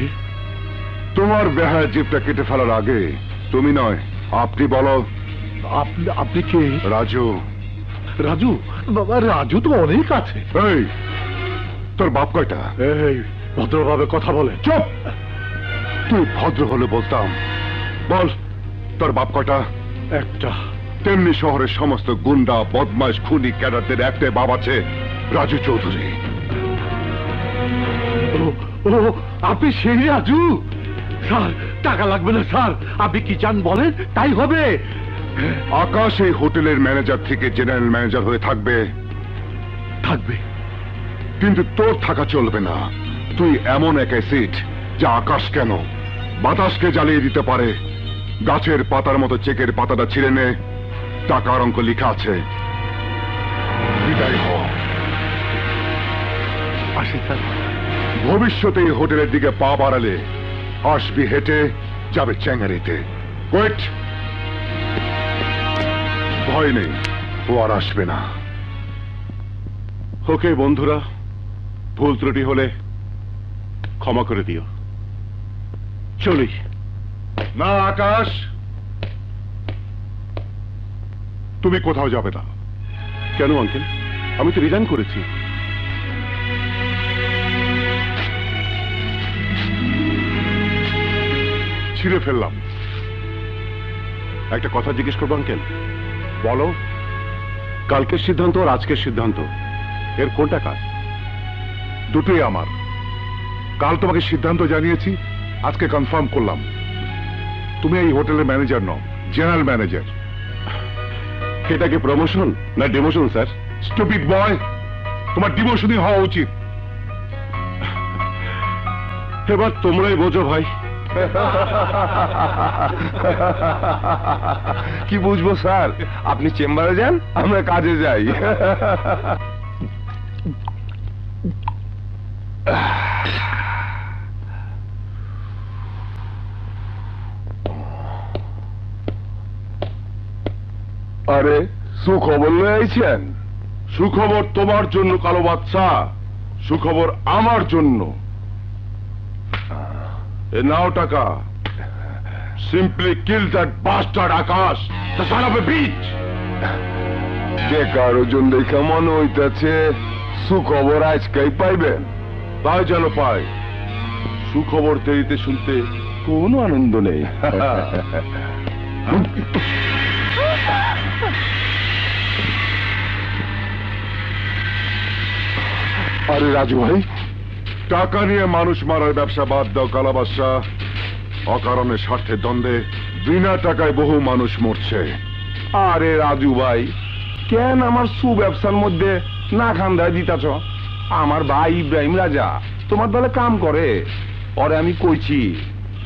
তোমার বেহায় জিপটা কেটে ফেলার আগে তুমি নয়, আপনি বলো। আপনি কে? রাজু। রাজু? বাবা, রাজু তো অনেক আছে। এই, তোর বাপ কয়টা? এই, ভদ্রভাবে কথা বলে। চুপ! তুই ভদ্র হলে বলতাম। বল, তোর বাপ কয়টা? একটা। তেমনি শহরের সমস্ত গুন্ডা, বদমাশ, খুনি, ক্যাডারদের একটাই বাপ আছে, রাজু চৌধুরী। ও, আপনি সেই রাজু? স্যার, টাকা লাগবে না স্যার, আপনি কি চান বলেন, তাই হবে। আকাশ এই হোটেলের ম্যানেজার থেকে জেনারেল ম্যানেজার হয়ে থাকবে। থাকবে, কিন্তু তোর থাকা চলবে না। তুই এমন এক অ্যাসিড যা আকাশ কেন বাতাসকে জ্বালিয়ে দিতে পারে। গাছের পাতার মতো চেকের পাতাটা ছিঁড়ে নে, টাকার অঙ্ক লেখা আছে। বিদায় হ। আসি স্যার। ভবিষ্যতে এই হোটেলের দিকে পা বাড়ালে আসবি হেঁটে, যাবে চ্যাঙ্গারিতে। ওয়েট, ভয় নেই, ও আর আসবে না। ওকে বন্ধুরা, ভুল ত্রুটি হলে ক্ষমা করে দিও। চলি। না আকাশ, তুমি কোথাও যাবে না। কেন আঙ্কেল? আমি তো রিজাইন করেছি। ছিঁড়ে ফেললাম। একটা কথা জিজ্ঞেস করবো আঙ্কেল? বলো। কালকের সিদ্ধান্ত আর আজকের সিদ্ধান্ত, এর কোনটা কাজ? দুটোই আমার। কাল তোমাকে সিদ্ধান্ত জানিয়েছি, আজকে কনফার্ম করলাম। তুমি এই হোটেলের ম্যানেজার নও, জেনারেল ম্যানেজার। এটা কি প্রমোশন না ডিমোশন স্যার? স্টুপিড বয়, তোমার ডিমোশনই হওয়া উচিত। এবার তোমরাই বোঝো ভাই। কি বুঝবো স্যার, আপনি চেম্বারে যান, আমরা কাজে যাই। আরে, সুখবর লয়ে আইছেন? সুখবর তোমার জন্য কালো বাচ্চা, সুখবর আমার জন্য। এ নাও টাকা। Simply kill that bastard Akash, the son of A beach. বেকার ওজন দেখা মনে হইতেছে সুখবর আজকেই পাইবেন। তাই যেন পায়। সুখবর দেরিতে শুনতে কোনো আনন্দ নেই। আরে রাজু ভাই, টাকা নিয়ে মানুষ মারার ব্যবসা বাদ দাও কালাবাদশা। অকারণে স্বার্থের দ্বন্দ্বে বিনা টাকায় বহু মানুষ মরছে। আরে রাজু ভাই, কেন আমার সুব্যবসার মধ্যে না খান্দায় দিতাছ? আমার ভাই ইব্রাহিম রাজা তোমার দলে কাম করে, ওরে আমি কইছি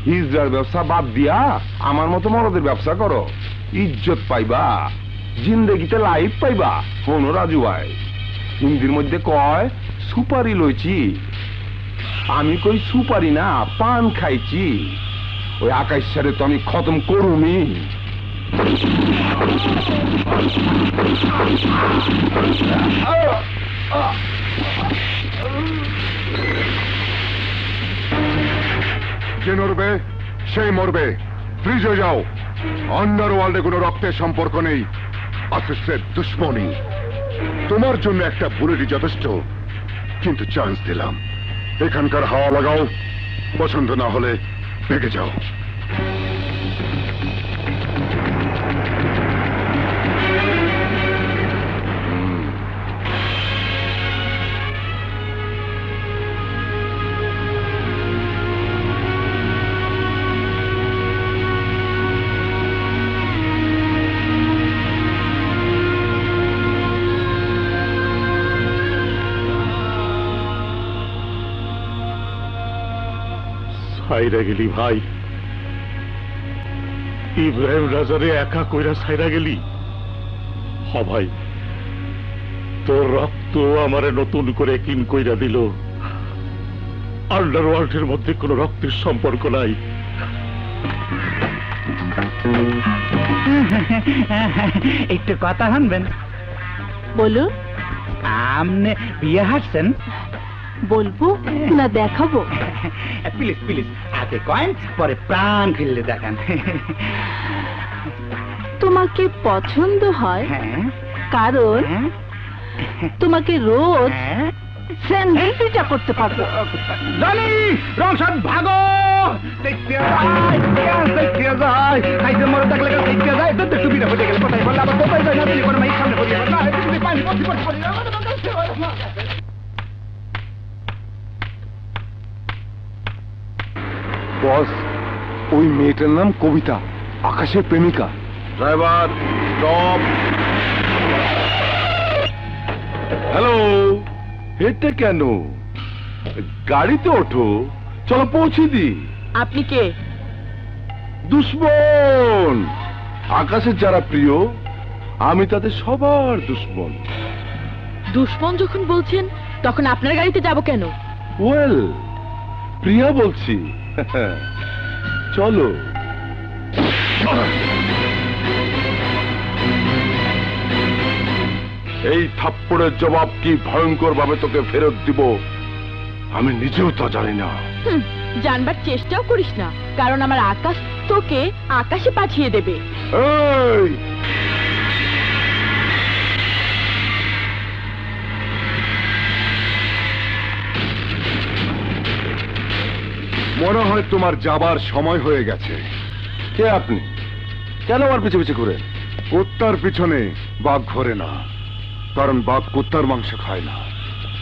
হিজড়ার ব্যবসা বাদ দিয়া আমার মতো মরদের ব্যবসা করো, ইজ্জত পাইবা, জিন্দেগিতে লাইফ পাইবা। শোনো রাজু ভাই, হিন্দির মধ্যে কয় সুপারি লইছি, আমি কই সুপারি না পান খাইছি। ওই আকাশ সারে তো আমি খতম করুমি। যে নড়বে সেই মরবে, ফ্রিজ হয়ে যাও। আন্ডারওয়ার্ল্ডে কোনো রক্তের সম্পর্ক নেই, আছে দুশ্মনী। তোমার জন্য একটা বুলেটই যথেষ্ট, কিন্তু চান্স দিলাম। এখানকার হাওয়া লাগাও, পছন্দ না হলে ভেগে যাও। সাইরা গেলি ভাই, ইব্রাহিম রাজারে একা কইরা সাইরা গেলি। হ ভাই, তোর রক্ত আমারে নতুন করে কিন কইরা দিল। আন্ডারওয়ার্ল্ডের মধ্যে কোনো রক্তের সম্পর্ক নাই। একটু কথা শুনবেন? বলুন। আপনি বিয়ে হাসছেন? বলবো না দেখাবো? প্লিজ প্লিজ, আগে কয়েন পরে প্রাণ ফেললে দেখান। তোমাকে পছন্দ হয় হ্যাঁ, কারণ হ্যাঁ, তোমাকে রোজ হ্যাঁ। স্যান্ডেল পিটা করতে পারবো। জনি রংসাদ ভাগো, দেখতে যায়, দেখতে যায়, আইতে মরে থাকলে দেখতে যায়, তো একটু বিনা হয়ে গেলে কোথায় বললে আবার কোথায় যায় না, তুই কোনো মাইক সামনে পড়ে না, তুমি পানি পড়ি পড়ি পড়ি। বস, ওই মেয়েটার নাম কবিতা, আকাশের প্রেমিকা। Driver stop. হ্যালো, এটা কেন? গাড়িতে ওঠো, চলো পৌঁছে দি। আপনি কে? দুশ্মন। আকাশের যারা প্রিয়, আমি তাদের সবার দুশ্মন। দুশ্মন যখন বলছেন, তখন আপনার গাড়িতে যাব কেন? ওয়েল, প্রিয়া বলছি। চলো। এই থাপ্পড়ের জবাব কি ভয়ঙ্কর ভাবে তোকে ফেরত দিব, আমি নিজেও তা জানি না। জানবার চেষ্টাও করিস না, কারণ আমার আকাশ তোকে আকাশে পাঠিয়ে দেবে। এই, মনে হয় তোমার যাবার সময় হয়ে গেছে। কে আপনি? কেন আমার পিছে পিছে ঘুরে? কুত্তার পিছনে বাঘ ঘোরে না, কারণ বাঘ কুত্তার মাংস খায় না।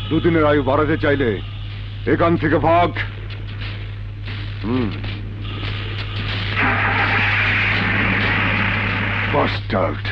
দুদিনের আয়ু বাড়াতে চাইলে এখান থেকে ভাগ। বাস্টার্ড।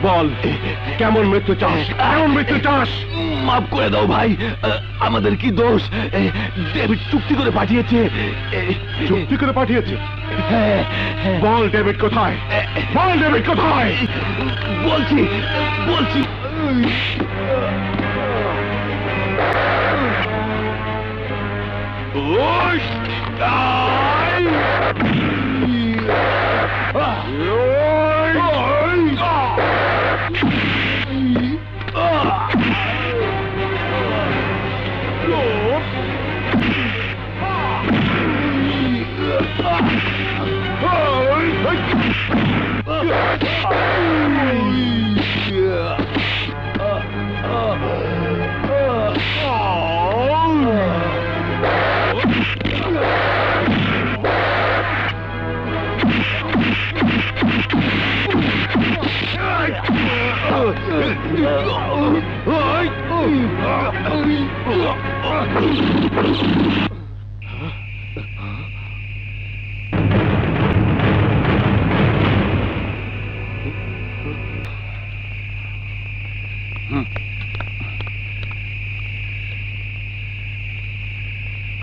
বল বল, কেমন মৃত্যু চাস? কেমন মৃত্যু চাস? মাফ করে দাও ভাই, আমাদের কি দোষ? ডেভিড চুক্তি করে পাঠিয়েছে। চুক্তি করে পাঠিয়েছে? হ্যাঁ। বল ডেভিড কোথায়? বল ডেভিড কোথায়? বলছি।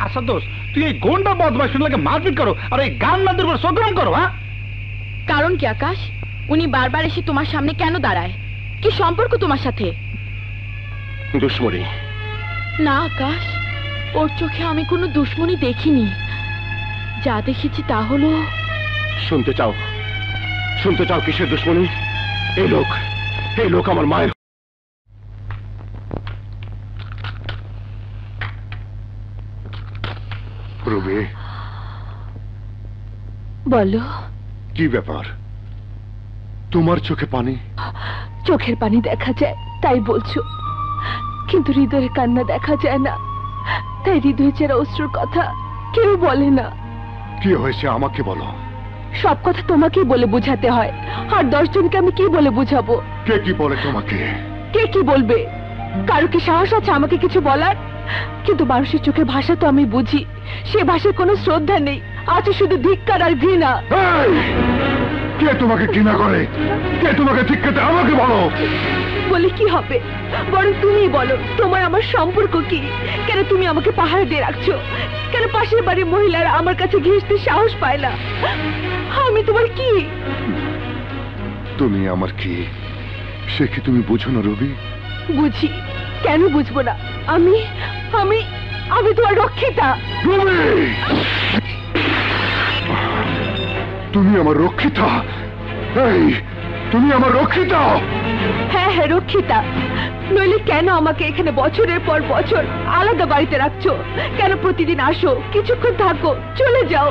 আচ্ছা দোষ, তুই এই গোন্ডা বদমাইশের লাগে মারপিট করো আর এই গান নাদের উপর সংগ্রাম করো, হ্যাঁ? কারণ কি আকাশ? উনি বারবার এসে তোমার সামনে কেন দাঁড়ায়? কি সম্পর্ক তোমার সাথে? দুশ্মনী। না আকাশ, ওর চোখে আমি কোনো দুশ্মনী দেখিনি। যা দেখেছি তা হলো... শুনতে চাও কিসের দুশ্মনী? এই লোক আমার মায়ের। রবি, বলো। কি ব্যাপার? তোমার চোখে পানি? চোখের পানি দেখা যায় তাই বলছো, কিন্তু হৃদয়ের কান্না দেখা যায় না, তাই হৃদয় চেরা অশ্রুর কথা কেউ বলে না। কি হয়েছে আমাকে বলো। সব কথা তোমাকেই বলে বুঝাতে হয়, আর 10 জনকে আমি কি বলে বুঝাবো? কে কি বলে তোমাকে? কে কি বলবে? কারো কি সাহস আছে আমাকে কিছু বলার? কিন্তু মানুষের চোখের ভাষা তো আমি বুঝি, সে ভাষার কোনো শ্রদ্ধা নেই, আছে শুধু ধিক্কার আর ঘৃণা। কে তোমাকে ঘৃণা করে? কে তোমাকে ধিক্কাতে? আমাকে বলো। বলে কি হবে? বরং তুমিই বলো, তোমার আমার সম্পর্ক কি? কেন তুমি আমাকে পাহাড় দিয়ে রাখছো? কেন পাশের বাড়ির মহিলারা আমার কাছে ঘেঁষতে সাহস পায় না? আমি তোমার কি? তুমি আমার কি সে কি তুমি বুঝো না রবি? বুঝি, কেন বুঝবো না? আমি আমি আমি তোমার রক্ষিতা। রবি, তুমি আমার রক্ষিতা? এই, তুমি আমার রক্ষিতা? হ্যাঁ হ্যাঁ, রক্ষিতা। নইলে কেন আমাকে এখানে বছরের পর বছর আলাদা বাড়িতে রাখছো? কেন প্রতিদিন আসো, কিছুক্ষণ থাকো, চলে যাও?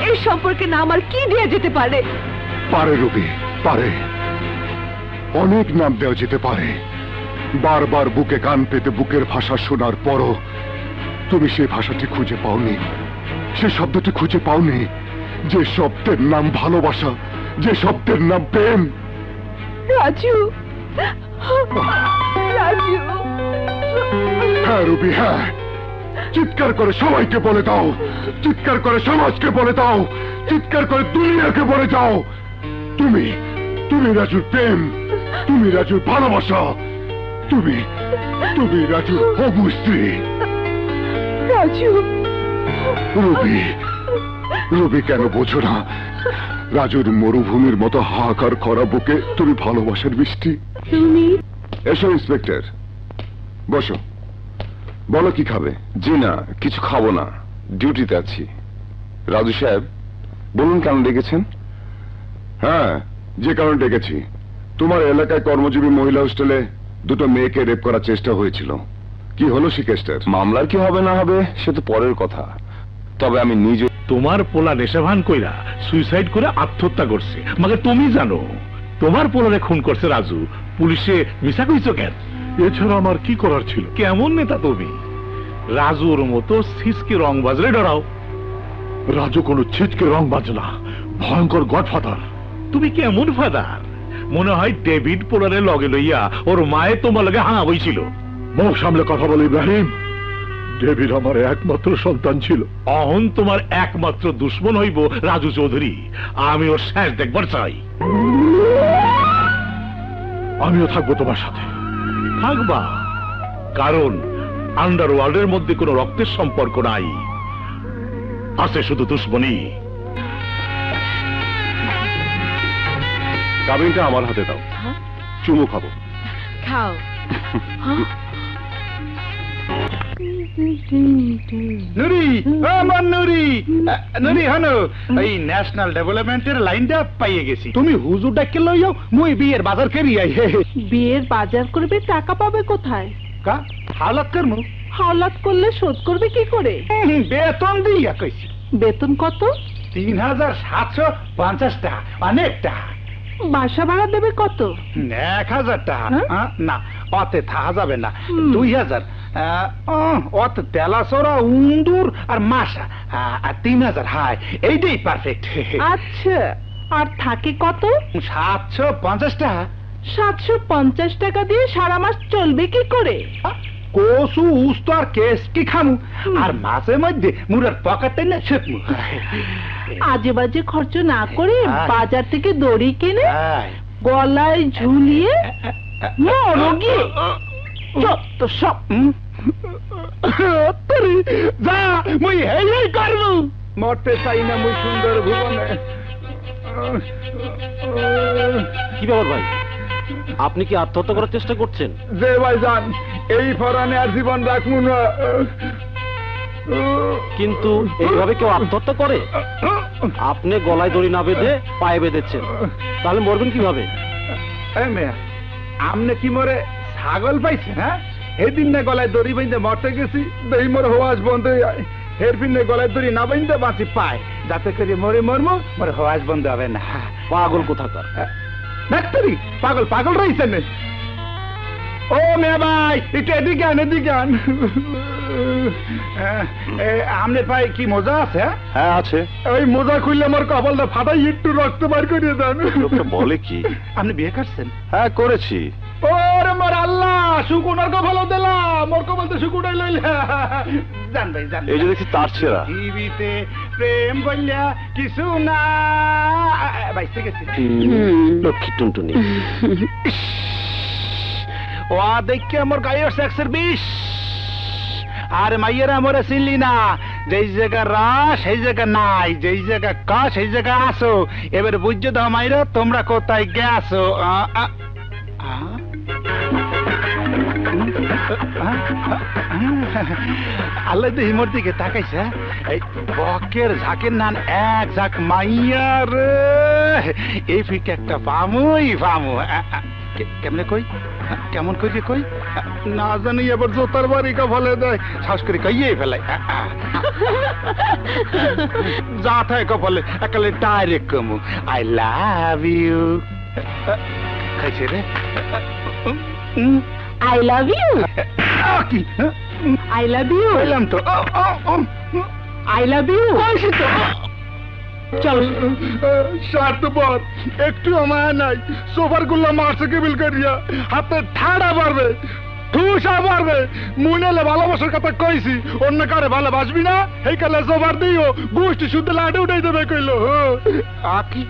এই সম্পর্কে না আমার কি দেয়া যেতে পারে? পারে রবি, পারে। অনেক নাম দেওয়া যেতে পারে। বারবার বুকে কান পেতে বুকের ভাষা শোনার পরও তুমি সেই ভাষাটি খুঁজে পাওনি, সে শব্দটি খুঁজে পাওনি, যে শব্দের নাম ভালোবাসা, যে শব্দের নাম প্রেম। রাজু, রাজু। হ্যাঁ রবি, হ্যাঁ। চিৎকার করে সবাইকে বলে দাও, চিৎকার করে সমাজকে বলে দাও, চিৎকার করে দুনিয়াকে বলে যাও, তুমি রাজুর প্রেম, তুমি রাজুর ভালোবাসা, তুমি রাজুর হবু স্ত্রী। রাজু। রবি কেন বোঝো না? রাজুর মরুভূমির মতো হাহাকার করা বুকে তুমি ভালোবাসার বৃষ্টি। তুমি এসো ইন্সপেক্টর, বসো। বলো কি খাবে? জি না, কিছু খাবো না, ডিউটিতে আছি। রাজু সাহেব, বলুন কেন ডেকেছেন? হ্যাঁ, যে কারণে ডেকেছি, তোমার এলাকায় কর্মজীবী মহিলা হোস্টেলে 2 মেয়েকে রেপ করার চেষ্টা হয়েছিল। কি হলো সে কেসটার? মামলার কি হবে না হবে সে তো পরের কথা, তবে আমি নিজে। তোমার পোলা নেশাভান কইরা সুইসাইড করে আত্মহত্যা করছে, মাকে তুমি জানো? তোমার পোলারে খুন করছে রাজু, পুলিশে মিছা কইছো কেন? এছাড়া আমার কি করার ছিল? কেমন নেতা তুমি? রাজুর মতো ছিচকে রং বাজলে ডরাও। রাজু কোনো ছিচকে রং বাজ না, ভয়ঙ্কর গডফাদার। তুমি কেমন ফাদার? মনে হয় ডেভিড পোলারে লগে লইয়া ওর মায়ে তোমার লগে হাঁ বইছিল। মুখ সামলে কথা বল ইব্রাহিম, ডেভিড আমার একমাত্র সন্তান ছিল। অহন তোমার একমাত্র দুশ্মন হইব রাজু চৌধুরী। আমি ওর শেষ দেখবার চাই। আমিও থাকবো তোমার সাথে। থাকবা? কারণ আন্ডারওয়ার্ল্ডের মধ্যে কোনো রক্তের সম্পর্ক নাই, আছে শুধু দুশ্মনী। কাবিনটা আমার হাতে দাও, হ্যাঁ? চুমু খাবো। খাও। নুরি, আমার নুরি, নুরি হানো, এই ন্যাশনাল ডেভেলপমেন্টের লাইনটা পাইয়ে গেছি। তুমি হুজুর ডাকে লইও, মুই বিয়ের বাজার করি আই। বিয়ের বাজার করবে, টাকা পাবে কোথায়? কা হালাত করমু? হাওলাত করলে শোধ করবে কি করে? বেতন দিয়া কইছি। বেতন কত? ৩,৭৫০ টাকা, অনেক টাকা। বাসা ভাড়া দেবে কত? ১,০০০ টাকা। হ্যাঁ? না, অতে থাকা যাবে না। হুম। ২,০০০। অত তেলাচোরা, উন্দুর আর মাসা, আর ৩,০০০। হাই, এইটাই পারফেক্ট। আচ্ছা, আর থাকে কত? ৭৫০ টাকা। ৭৫০ টাকা দিয়ে সারা মাস চলবে কি করে? কসু উস্ত আর কেস কি খামু, আর মাঝে মধ্যে মুরার পকেটে না শেখমু। আজে বাজে খরচ না করে হ্যাঁ। বাজার থেকে দড়ি কিনে হাই। গলায় ঝুলিয়ে মরগি যত সব। যা, মুই হেই করবো। মরতে চাই না মুই সুন্দর ভুবনে। কি ব্যাপার ভাই, আপনি কি আত্মহত্যা করার চেষ্টা করছেন? যে ভাই যান, এই ফরানে আর জীবন রাখবো না। কিন্তু এইভাবে কেউ আত্মহত্যা করে? আপনি গলায় দড়ি না বেঁধে পায়ে বেঁধেছেন, তাহলে মরবেন কিভাবে? এই মেয়া, আমনে কি মরে ছাগল পাইছেন? হ্যাঁ, এদিন না গলায় দড়ি বাইন্দে মরতে গেছি, দেই মোর হওয়াজ বন্ধ হয়ে যায়। হেরফিন না গলায় দড়ি না বাইন্দে বাঁচি পায়, যাতে করে মরে মরমো, মোর হওয়াজ বন্ধ হবে না। পাগল কোথাকার! ডাক্তারি পাগল পাগল রয়েছেন। ও মেয়া ভাই, একটু এদিকে আন, এদিকে আন। আমনে পাই কি মজা আছে? হ্যাঁ আছে। ওই মোজা খুললে আমার কপালটা ফাটাই একটু রক্ত বার করিয়ে দেন। লোকটা বলে কি? আপনি বিয়ে করছেন? হ্যাঁ করেছি। ওরে মোর আল্লাহ, শুকুনার কপালও দিলাম, মোর কপাল তো শুকুনাই লইলা। জান ভাই জান, এই যে দেখছি তার ছেঁড়া। টিভিতে প্রেম বললা কিছু না। বাইসে গেছি। লক্ষ্মী টুনটুনি। ও দেখে আমার গায়ের সেক্সের বিষ। আর মাইয়েরা মরে চিনলি না, যেই জায়গা রাস সেই জায়গা নাই, যেই জায়গা কা সেই জায়গা আসো। এবার বুঝছো দাও মাইরা, তোমরা কোথায় গেছো? আল্লাহ তো হিমর দিকে তাকাইছে। এই বকের ঝাঁকের নান এক ঝাঁক মাইয়ার, এই ফিকে একটা পামুই পামু। কেমনে কই, কেমন কই যে কই না জানি, এবার জোতার বাড়ি কপালে দেয়, শ্বাস করে কইয়ে ফেলাই। যা থাকে কপালে একালে ডাইরেক্ট কমু, আই লাভ ইউ। খাইছে রে, আই লাভ ইউ। কি আই লাভ ইউ বললাম তো। I love you. চল। স্বার্থপর, একটু আমার নাই। সোফার গুলো মারছে কেবিল করিয়া, হাতে ঠাড়া পারবে, ঠুসা পারবে। মুনেলে ভালোবাসার কথা কইছি, অন্য কারে ভালোবাসবি না, এই কালে সোফার দিও গোষ্ঠী শুদ্ধ লাটে উঠাই দেবে কইলো। আকি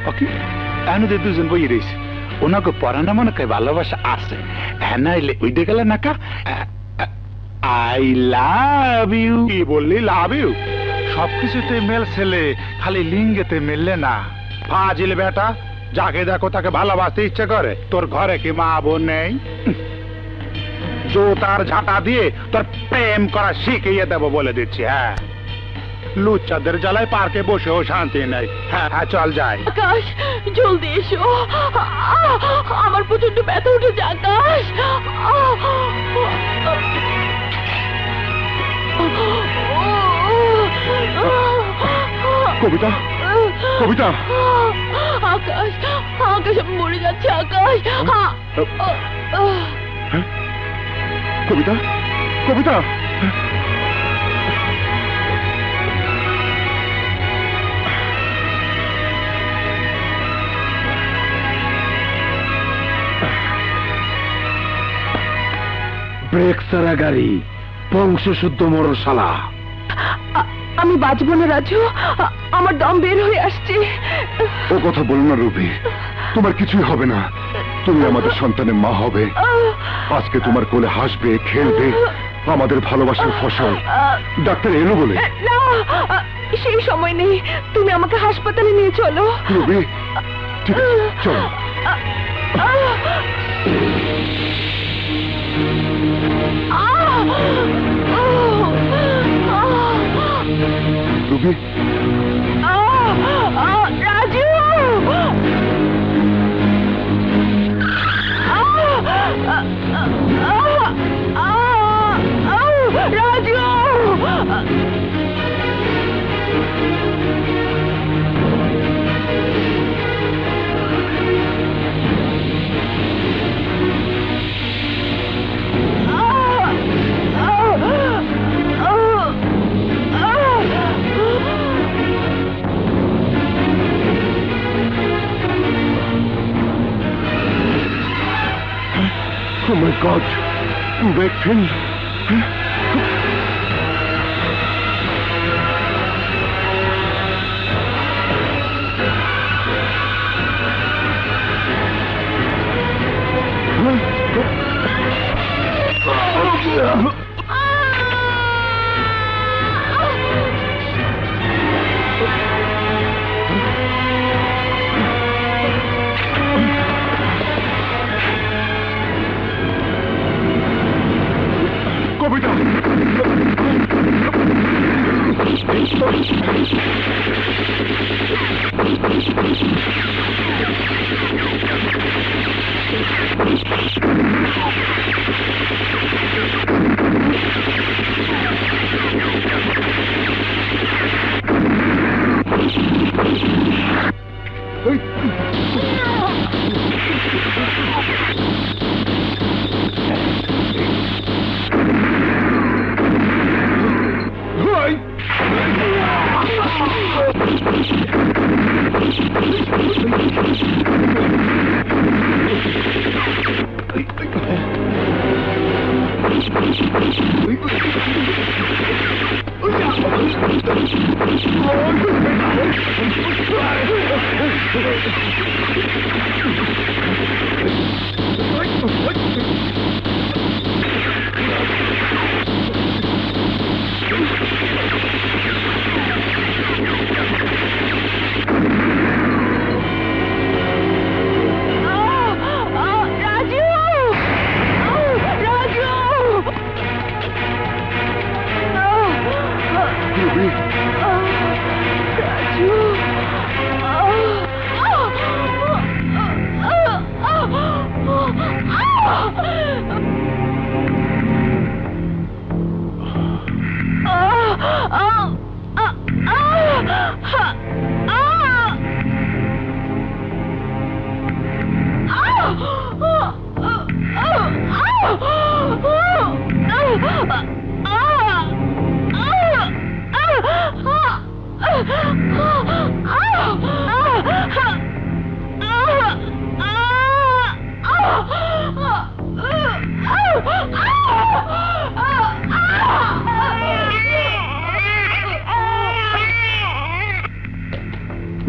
আকি এনে দুজন বই রয়েছে, ওনাকে পড়ানো মনে কয় ভালোবাসা আছে। হ্যাঁ নাইলে ওই দেখে গেলে নাকা আই লাভ ইউ। কি বললি লাভ ইউ? সবকিছুতে মেল ছেলে, খালি লিঙ্গেতে মিললে না। ফাজিল বেটা, যাকে দেখো তাকে ভালোবাসতে ইচ্ছে করে। তোর ঘরে কি মা বোন নেই? জোতার ঝাঁটা দিয়ে তোর প্রেম করা শিখিয়ে দেবো বলে দিচ্ছি। হ্যাঁ, লুচ্চাদের জ্বালায় পার্কে বসেও শান্তি নেই। হ্যাঁ হ্যাঁ, চল যাই। আকাশ, জলদি এসো, আমার প্রচন্ড ব্যথা উঠেছে। আকাশ, কবিতা, কবিতা। আকাশ, আকাশ, আমি মরে যাচ্ছি। আকাশ, কবিতা, কবিতা। ব্রেক সারা গাড়ি, বংশশুদ্ধ মরশালা। আমি বাঁচবো না রাজু, আমার দম বের হয়ে আসছে। ও কথা বলো না রুবি, তোমার কিছুই হবে না, তুমি আমাদের সন্তানের মা হবে। আজকে তোমার কোলে হাসবে, খেলবে, আমাদের ভালোবাসার ফসল। ডাক্তার এলো বলে। না, সেই সময় নেই, তুমি আমাকে হাসপাতালে নিয়ে চলো। রবি, ঠিক আছে, চলো। Robi, Raju, Raju, oh my God, Wakefield. কবিতা,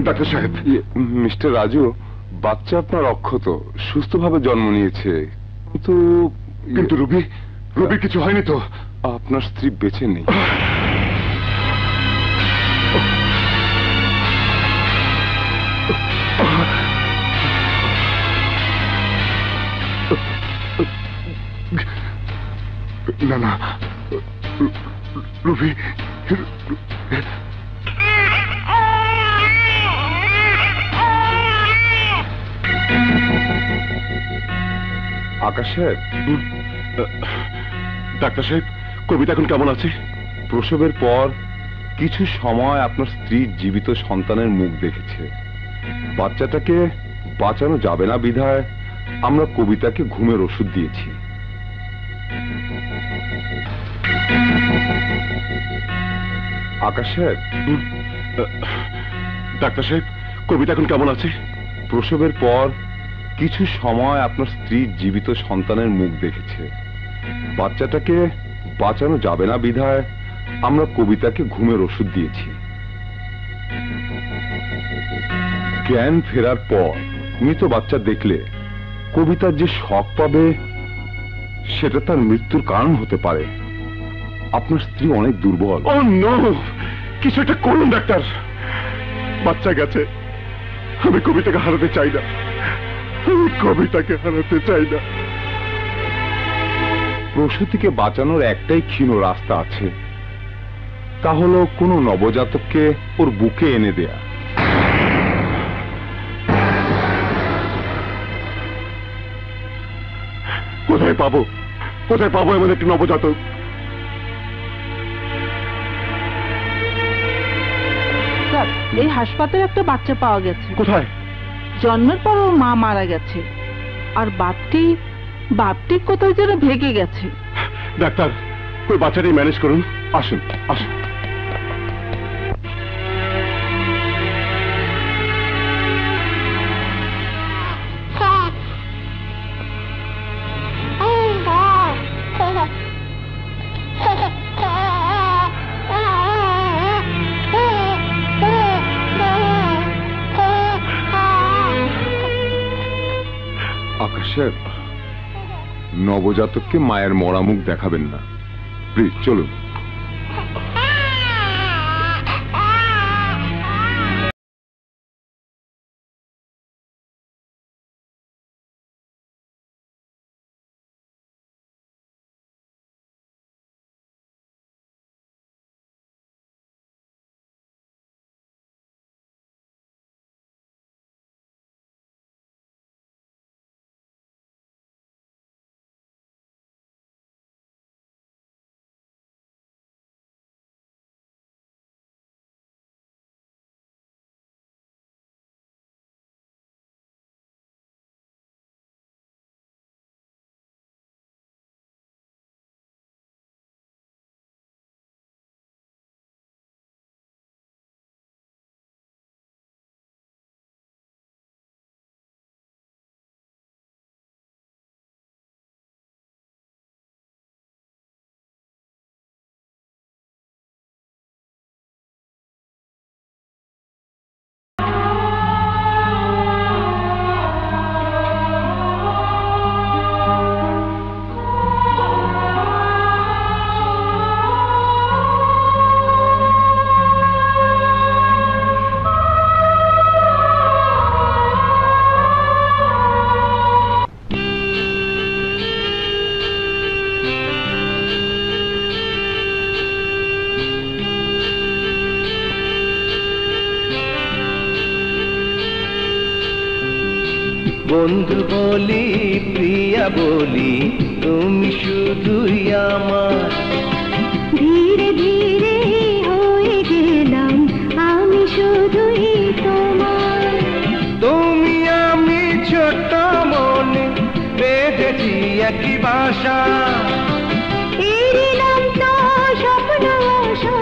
ডাক্তার সাহেব, মিস্টার রাজু, বাচ্চা আপনার অক্ষত, সুস্থভাবে জন্ম নিয়েছে, কিন্তু রবির কিছু হয়নি তো? আপনার স্ত্রী বেঁচে নেই। না না, রবি, আকাশ সাহেব, ডাক্তার সাহেব, কবিতা এখন কেমন আছে? প্রসবের পর কিছু সময় আপনার স্ত্রীর জীবিত সন্তানের মুখ দেখেছে। বাচ্চাটাকে বাঁচানো যাবে না বিধায় আমরা কবিতাকে ঘুমের ওষুধ দিয়েছি। আকাশ সাহেব, ডাক্তার সাহেব, কবিতা এখন কেমন আছে? প্রসবের পর কিছু সময় আপনার স্ত্রীর জীবিত সন্তানের মুখ দেখেছে। বাচ্চাটাকে বাঁচানো যাবে না বিধায় আমরা কবিতাকে ঘুমের ওষুধ দিয়েছি। জ্ঞান ফেরার পর মৃত বাচ্চা দেখলে কবিতার যে শখ পাবে সেটা তার মৃত্যুর কারণ হতে পারে। আপনার স্ত্রী অনেক দুর্বল। ও নো, কিছু একটা করুন ডাক্তার। বাচ্চা গেছে, আমি কবিতাকে হারাতে চাই না, আমি কবিতাকে হারাতে চাই না। প্রসূতিকে বাঁচানোর একটাই ক্ষীণ রাস্তা আছে, তা হলো কোনো নবজাতককে ওর বুকে এনে দেয়া। কোথায় পাবো, কোথায় পাবো এমন একটি নবজাতক? স্যার, এই হাসপাতালে একটা বাচ্চা পাওয়া গেছে। কোথায়? জন্মের পর ওর মা মারা গেছে, আর বাপটি কোথায় যেন ভেগে গেছে। ডাক্তার, ওই বাচ্চাটাই ম্যানেজ করুন। আসুন আসুন। আকাশের, নবজাতককে মায়ের মরা মুখ দেখাবেন না প্লিজ, চলুন। বন্ধু বলি, প্রিয়া বলি, তুমি শুধুই আমার। ধীরে ধীরে হয়ে গেলাম আমি শুধুই তোমার। তুমি আমি ছোট মনে বেঁধেছি একই বাসা। এর নাম তো স্বপ্ন আশা,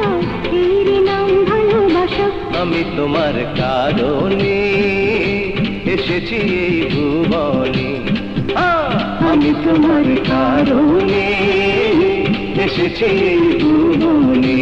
এর নাম ভালোবাসা। আমি তোমার কারণে এসেছি এই ভুবনে, আমি তোমার কারণে এসেছি এই ভুবনে।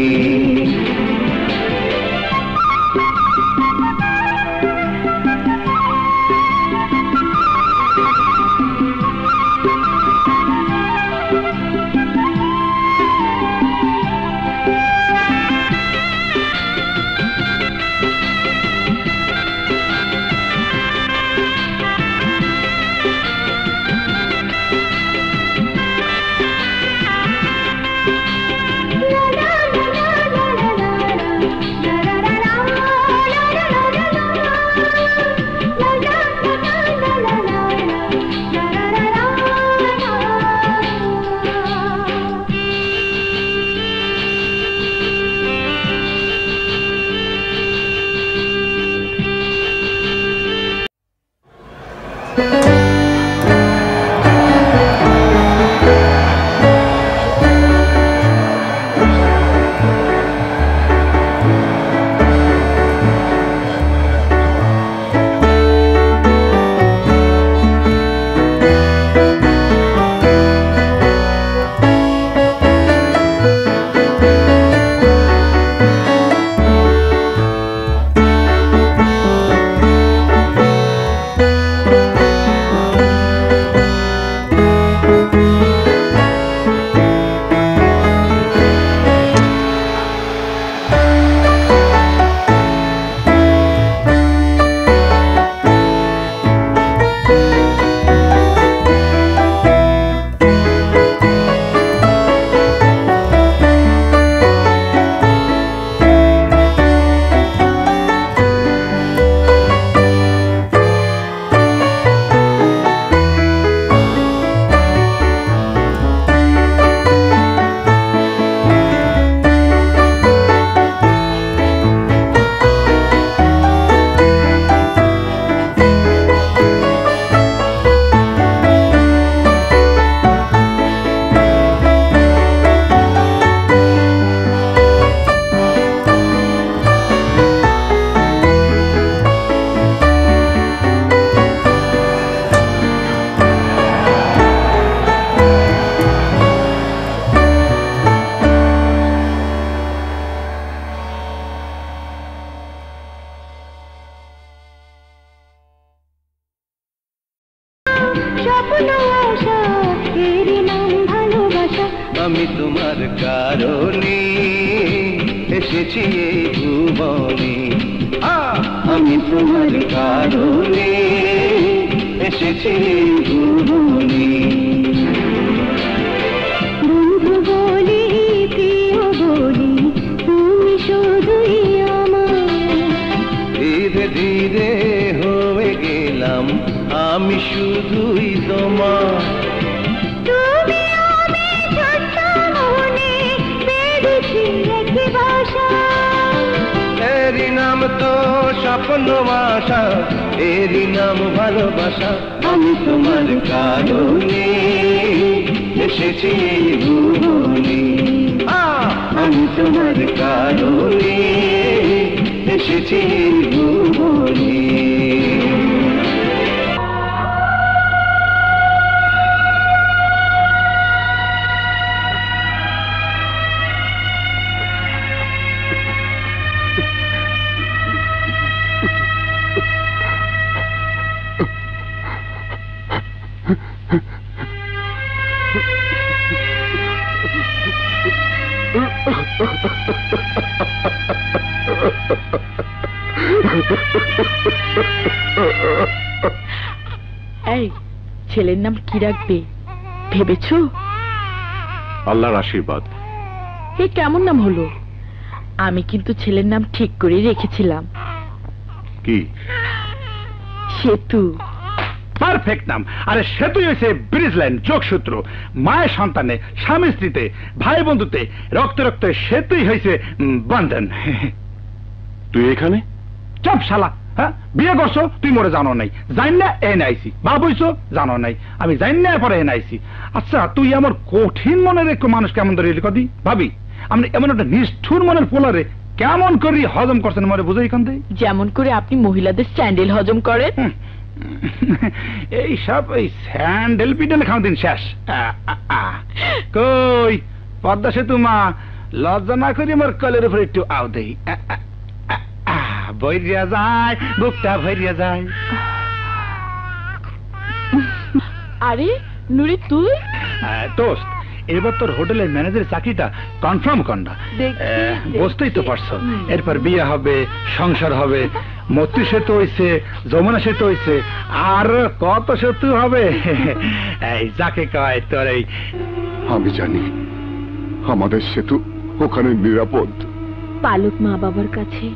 কারণে এসেছি এই ভুবনে আমি তোমার কারণে এসেছি এই ভুবনে বন্ধু বলি প্রিয় বলি তুমি শুধুই আমার ধীরে ধীরে হয়ে গেলাম আমি শুধুই তোমার তুমি আমি ছোট্ট মনে পেরেছি একটি ভাষা এরই নাম তো স্বপ্ন আশা এরই নাম ভালোবাসা আমি তোমার কারণে এসেছি এই ভুবনে আমি তোমার কারণে এসেছি এই ভুবনে এই ছেলের নাম কি রাখবে ভেবেছো? আল্লাহর আশীর্বাদ। এ কেমন নাম হলো? আমি কিন্তু ছেলের নাম ঠিক করে রেখেছিলাম। কি? সেতু। পারফেক্ট নাম। আরে সেতুই হয়েছে ব্রিজ লাইন, যোগসূত্র। মায়ের সন্তানে, স্বামী স্ত্রীতে, ভাই বন্ধুতে, রক্ত রক্তে সেতুই হয়েছে বন্ধন। তুই এখানে? চপ শালা, হ্যাঁ বিয়ে করছো তুই মোরে জানো নাই, জান না এ নাইছি। বাপ হইছো জানো নাই, আমি জান না পরে এ নাইছি। আচ্ছা তুই আমার কঠিন মনের একটু মানুষ কেমন ধরে কদি ভাবি, আমি এমন একটা নিষ্ঠুর মনের পোলারে কেমন করি হজম করছেন মরে বুঝাই কান দেই। যেমন করে আপনি মহিলাদের স্যান্ডেল হজম করেন। এই সব এই স্যান্ডেল পিডেল খাওয়া দিন শেষ। কই পদ্মা সেতু মা, লজ্জা না করি আমার কলের উপরে একটু আও দেই। ভরিয়া যায় বুকটা ভরিয়া যায়। আরে নুরি তুই? দোস্ত এবার তোর হোটেলের ম্যানেজারের চাকরিটা কনফার্ম কর না। বুঝতেই তো পারছো, এরপর বিয়ে হবে, সংসার হবে, মৈত্রী সেতু হইছে, যমুনা সেতু হইছে, আর কত সেতু হবে। এই যাকে কয় তোর এই। আমি জানি আমাদের সেতু ওখানে নিরাপদ। পালক মা বাবার কাছে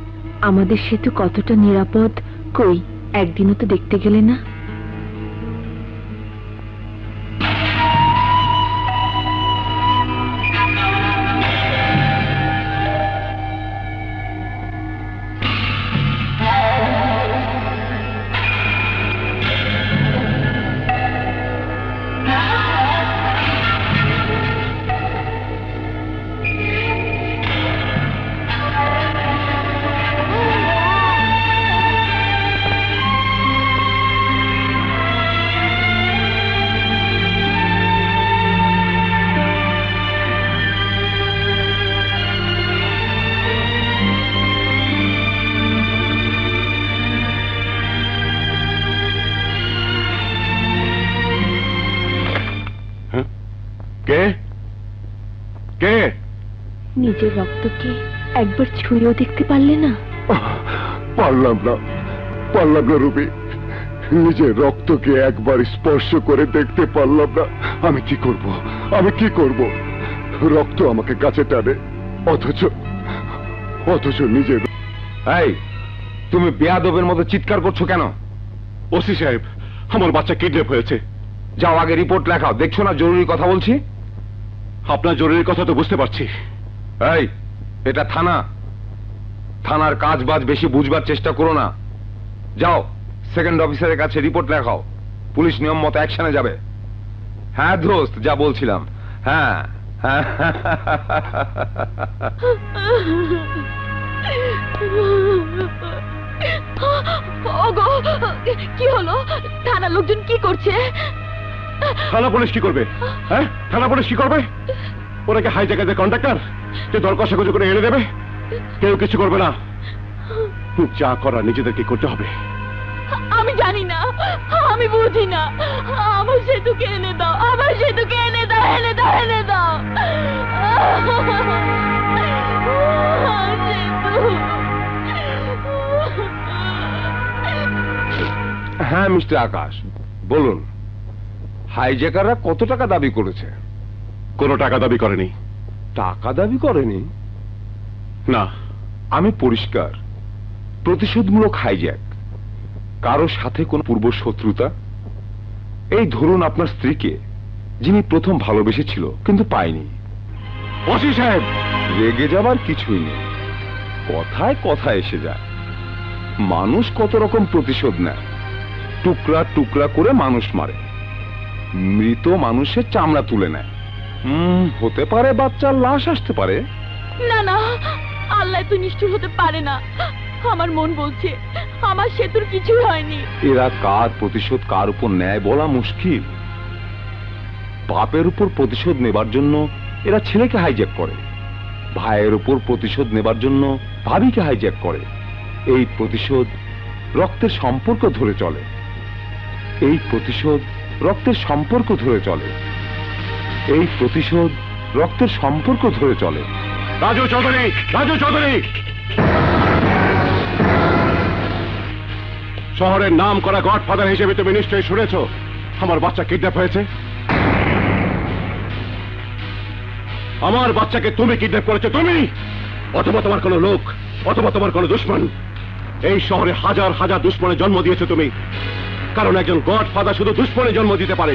আমাদের সেতু কতটা নিরাপদ, কই একদিনও তো দেখতে গেলে না। কে কে? নিজের রক্তকে একবার ছুঁয়েও দেখতে পারলে না? পারলাম না, পারলাম না রুবি, নিজের রক্তকে একবার স্পর্শ করে দেখতে পারলাম না। আমি কি করব, আমি কি করব? রক্ত আমাকে কাছে টানে, অথচ নিজের। এই তুমি বেয়াদবের মতো চিৎকার করছো কেন? ওসি সাহেব, আমার বাচ্চা কিডন্যাপ হয়েছে। যাও আগে রিপোর্ট লেখাও। দেখছো না জরুরি কথা বলছি? আপনার জরুরি কথা তো বুঝতে পারছি। এই এটা থানা, থানার কাজ বাজ বেশি বুঝবার চেষ্টা করো না। যাও সেকেন্ড অফিসারের কাছে রিপোর্ট লেখাও, পুলিশ নিয়ম মতো অ্যাকশনে যাবে। হ্যাঁ দোস্ত, যা বলছিলাম। হ্যাঁ হ্যাঁ ওগো কি হলো? থানার লোকজন কি করছে? থানা পুলিশ কি করবে? হ্যাঁ থানা পুলিশ কি করবে? ওরা কি হাই জায়গায় কন্ট্রাক্টর যে দর কষাকষি করে এনে দেবে? কেউ কিছু করবে না, যা করার নিজেদেরকে করতে হবে। আমি জানি না আমি বুঝি না। আমার সেতুকে এনে দাও, আমার সেতুকে এনে দাও, এনে দাও, এনে দাও। হ্যাঁ মিস্টার আকাশ, বলুন হাইজ্যাকাররা কত টাকা দাবি করেছে? কোনো টাকা দাবি করেনি। টাকা দাবি করেনি? না। আমি পরিষ্কার প্রতিশোধমূলক হাইজ্যাক। কারো সাথে কোন পূর্ব শত্রুতা? এই ধরুন আপনার স্ত্রীকে, যিনি প্রথম ভালোবেসেছিল কিন্তু পায়নি। ওসি সাহেব, রেগে যাবার কিছুই নেই, কথায় কথা এসে যায়। মানুষ কত রকম প্রতিশোধ নেয়, টুকরা টুকরা করে মানুষ মারে, মৃত মানুষের চামড়া তুলে নেয়। হতে পারে বাচ্চার লাশ আসতে পারে। না না, আল্লাহ তো নিষ্ঠুর হতে পারে না। আমার মন বলছে আমার সেতুর কিছুই হয়নি। এরা কার প্রতিশোধ কার উপর নেয় বলা মুশকিল। বাপের উপর প্রতিশোধ নেবার জন্য এরা ছেলেকে হাইজ্যাক করে, ভাইয়ের উপর প্রতিশোধ নেবার জন্য ভাবিকে হাইজ্যাক করে। এই প্রতিশোধ রক্তের সম্পর্ক ধরে চলে, এই প্রতিশোধ রক্তের সম্পর্ক ধরে চলে, এই প্রতিশোধ রক্তের সম্পর্ক ধরে চলে। রাজু চৌধুরী, রাজু চৌধুরী, শহরের নাম করা গডফাদার হিসেবে তুমি নিশ্চয়ই শুনেছ আমার বাচ্চা কিডন্যাপ হয়েছে। আমার বাচ্চাকে তুমি কিডন্যাপ করেছো, তুমি অথবা তোমার কোনো লোক, অথবা তোমার কোনো দুশ্মন। এই শহরে হাজার হাজার দুশ্মনের জন্ম দিয়েছো তুমি, কারণ একজন গডফাদার শুধু দুশ্মনের জন্ম দিতে পারে,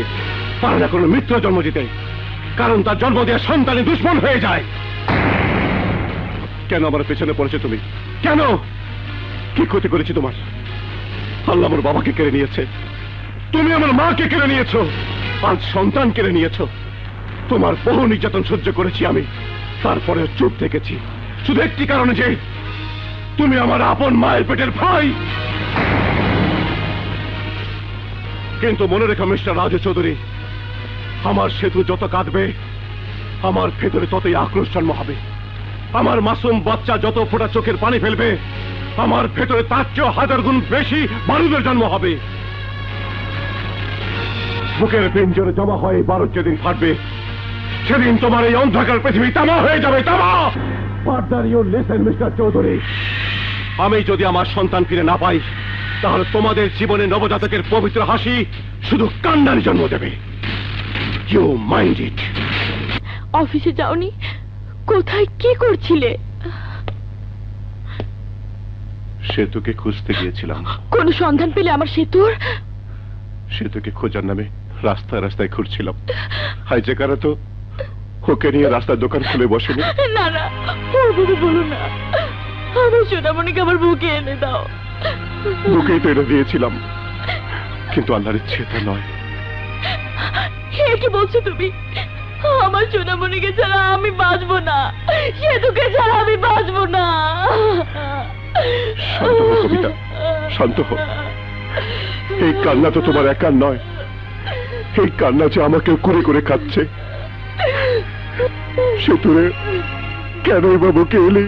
পারে না কোনো মিত্র জন্ম দিতে, কারণ তার জন্ম দেওয়া সন্তানই দুশ্মন হয়ে যায়। কেন আমার পেছনে পড়েছো তুমি? কেন? কি ক্ষতি করেছি তোমার? আল্লাহ আমার বাবাকে কেড়ে নিয়েছে, তুমি আমার মাকে কেড়ে নিয়েছো, আজ সন্তান কেড়ে নিয়েছো। তোমার বহু নির্যাতন সহ্য করেছি আমি, তারপরে চুপ থেকেছি শুধু একটি কারণে, যে তুমি আমার আপন মায়ের পেটের ভাই। কিন্তু মনে রেখো মিস্টার রাজু চৌধুরী, আমার সেতু যত কাঁদবে আমার ভেতরে ততই আক্রোশ জন্ম হবে। আমার মাসুম বাচ্চা যত ফোঁটা চোখের পানি ফেলবে আমার ভেতরে তার চেয়েও হাজার গুণ বেশি বারুদের জন্ম হবে। বুকের পিঞ্জরে জমা হয়ে বারুদ যেদিন ফাটবে সেদিন তোমার এই অন্ধকার পৃথিবী তামা হয়ে যাবে, তামা। Further you listen mister Chowdhury, আমি যদি আমার সন্তান ফিরে না পাই তাহলে তোমাদের জীবনে নবজাতকের পবিত্র হাসি শুধু কান্নারই জন্ম দেবে। You mind it. অফিসে যাওনি? কোথায় কি করছিলে? সেতুকে খুঁজতে গিয়েছিলাম। কোন সন্ধান পেলে আমার সেতুর? সেতুকে খোঁজার নামে রাস্তায় রাস্তায় ঘুরছিলাম। হাইজ্যাকাররা তো ওকে নিয়ে রাস্তার দোকান খুলে বসেনি। না না, ওভাবে বলো না। আমার সোনামণিকে আমার বুকে এনে দাও। বুকেই তো এনে দিয়েছিলাম, কিন্তু আল্লাহর ইচ্ছে তা নয়। কি বলছো তুমি? আমার সোনামণিকে ছাড়া আমি বাঁচবো না, সেতুকে ছাড়া আমি বাঁচবো না। শান্ত হো কবিতা, শান্ত হো। এই কান্না তো তোমার একার নয়, এই কান্না যে আমাকে করে করে খাচ্ছে। সেতুরে কেনই বা বুকে এলি,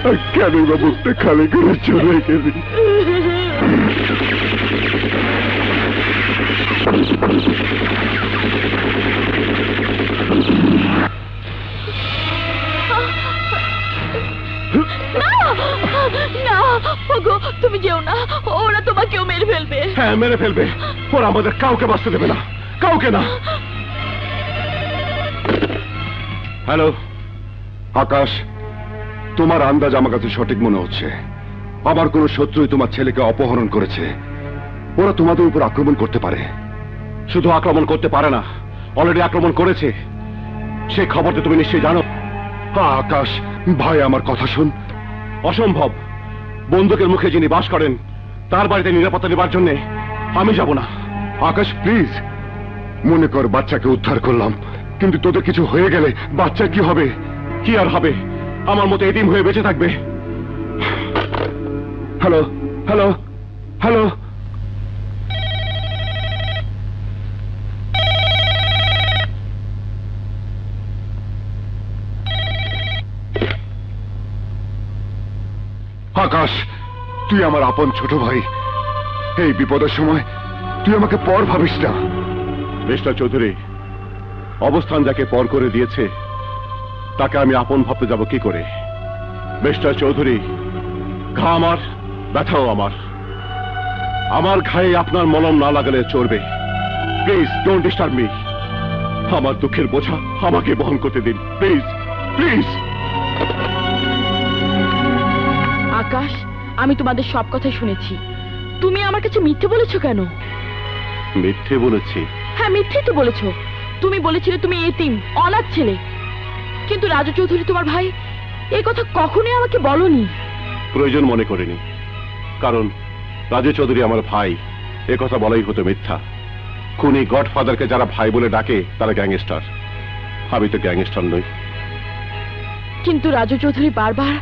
আর কেনই বা বুকটা খালি করে চলে গেলি? তুমি যেও না, ওরা তোমাকেও মেরে ফেলবে। হ্যাঁ মেরে ফেলবে, ওরা আমাদের কাউকে বাঁচতে দেবে না, কাউকে না। হ্যালো আকাশ, তোমার আন্দাজ আমার কাছে সঠিক মনে হচ্ছে। আমার কোন শত্রুই তোমার ছেলেকে অপহরণ করেছে। ওরা তোমাদের উপর আক্রমণ করতে পারে। শুধু আক্রমণ করতে পারে না, অলরেডি আক্রমণ করেছে। সে খবরটা তুমি নিশ্চয়ই জানো। আকাশ ভাই, আমার কথা শোন। অসম্ভব। বন্দুকের মুখে যিনি বাস করেন তার বাড়িতে নিরাপত্তা দেবার জন্য আমি যাব না। আকাশ প্লিজ, মনে কর বাচ্চাকে উদ্ধার করলাম, কিন্তু তোদের কিছু হয়ে গেলে বাচ্চা কি হবে? কি আর হবে, আমার মতো এতিম হয়ে বেঁচে থাকবে। Hello hello hello. আকাশ, তুই আমার আপন ছোট ভাই, এই বিপদের সময় তুই আমাকে পর ভাবিস না। মিস্টার চৌধুরী, অবস্থান যাকে পর করে দিয়েছে তাকে আমি আপন ভাবতে যাব কি করে? মিস্টার চৌধুরী, ঘা আমার, ব্যথাও আমার। আমার ঘায়ে আপনার মলম না লাগালে চলবে। Please don't disturb me. আমার দুঃখের বোঝা আমাকে বহন করতে দিন, প্লিজ প্লিজ। আকাশ, আমি তোমাদের সব কথাই শুনেছি। তুমি আমার কাছে মিথ্যে বলেছো কেন? মিথ্যে বলেছি? হ্যাঁ, মিথ্যে তো বলেছো। তুমি বলেছিলে তুমি এতিম, অনাথ ছেলে। কিন্তু রাজু চৌধুরী তোমার ভাই এই কথা কখনোই আমাকে বলনি। প্রয়োজন মনে করিনি, কারণ রাজু চৌধুরী আমার ভাই, এ কথা বলাই হতো মিথ্যা। খুনি গডফাদারকে যারা ভাই বলে ডাকে তারা গ্যাংস্টার। আমি তো গ্যাংস্টার নই। কিন্তু রাজু চৌধুরী বারবার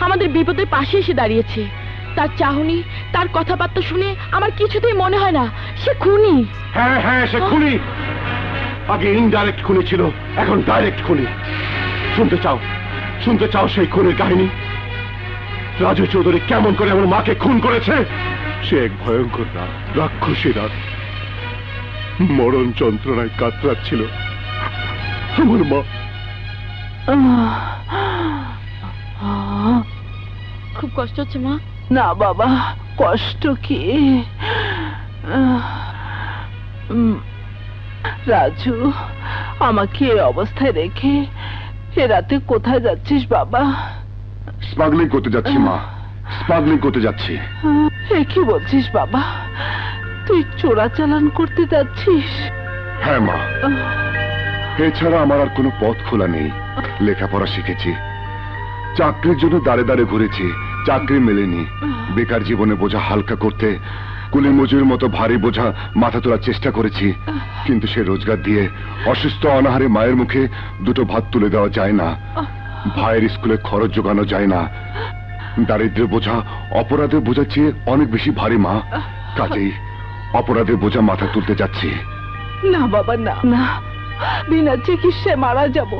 আমাদের বিপদের পাশে এসে দাঁড়িয়েছে। তার চাহনি, তার কথাবার্তা শুনে আমার কিছুতেই মনে হয় না সে খুনি। হ্যাঁ হ্যাঁ, সে খুনি। আগে ইনডাইরেক্ট খুনি ছিল, এখন ডাইরেক্ট খুনি। শুনতে চাও সেই খুনের কাহিনী? রাজু চৌধুরী কেমন করে আমার মাকে খুন করেছে? সে এক ভয়ঙ্কর রাত, রাক্ষসী রাত। মরণ যন্ত্রণায় কাতরাচ্ছিল আমার মা। খুব কষ্ট হচ্ছে মা? না বাবা, কষ্ট কি? রাজু, আমাকে এই অবস্থায় রেখে এ রাতে কোথায় যাচ্ছিস বাবা? স্মাগলিং করতে যাচ্ছি মা, স্মাগলিং করতে যাচ্ছি। এ কি বলছিস বাবা? তুই চোরাচালান করতে যাচ্ছিস? হ্যাঁ মা, এছাড়া আমার আর কোনো পথ খোলা নেই। লেখাপড়া শিখেছি, চাকরির জন্য দাঁড়ে দাঁড়ে ঘুরেছি, চাকরি মেলেনি। বেকার জীবনে বোঝা হালকা করতে কুলি মজুর মতো ভারী বোঝা মাথা তোলার চেষ্টা করেছি, কিন্তু সে রোজগার দিয়ে অসুস্থ অনাহারে মায়ের মুখে দুটো ভাত তুলে দেওয়া যায় না, ভাইয়ের স্কুলে খরচ জোগানো যায় না। দারিদ্র্যের বোঝা অপরাধের বোঝার চেয়ে অনেক বেশি ভারী মা, কাজেই অপরাধের বোঝা মাথা তুলতে যাচ্ছি। না বাবা, না না, বিনা চিকিৎসায় মারা যাব,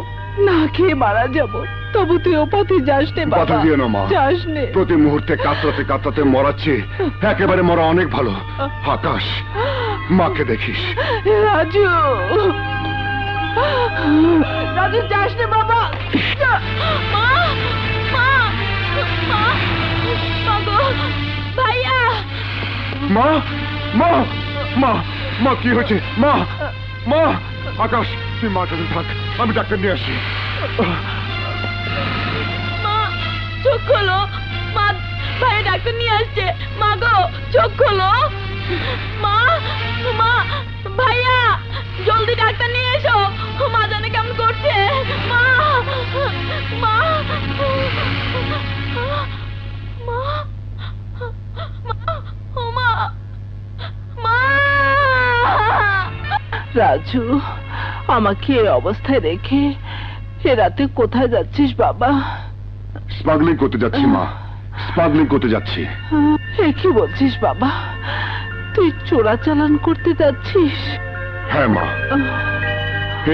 না খেয়ে মারা যাব। তবু তুই ও পথে যাস নে বাবা, কথা দিয়ে না মা। যাস নে। প্রতি মুহূর্তে কাতরাতে কাতরাতে মরাচ্ছে, একেবারে মরা অনেক ভালো। আকাশ, মাকে দেখিস। রাজু, রাজু যাস নে বাবা। মা, মা, মা, মা গো, ভাইয়া। মা, মা, মা, মা কি হয়েছে? মা, মা। আকাশ, তুই মার কাছে থাক, আমি ডাক্তার নিয়ে আসি। মা, চোখ খোলো। মা, ভাই ডাক্তার নিয়ে আসছে। মা গো, চোখ খোলো। মা, মা, ভাইয়া জলদি ডাক্তার নিয়ে এসো। মা জানে কেমন করছে। মা, মা, মা, মা, মা। রাজু, আমাকে এই অবস্থায় রেখে এ রাতে কোথায় যাচ্ছিস বাবা? স্মাগলিং করতে যাচ্ছি মা, স্মাগলিং করতে যাচ্ছি। এ কি বলছিস বাবা? তুই চোরাচালান করতে যাচ্ছিস? হ্যাঁ মা,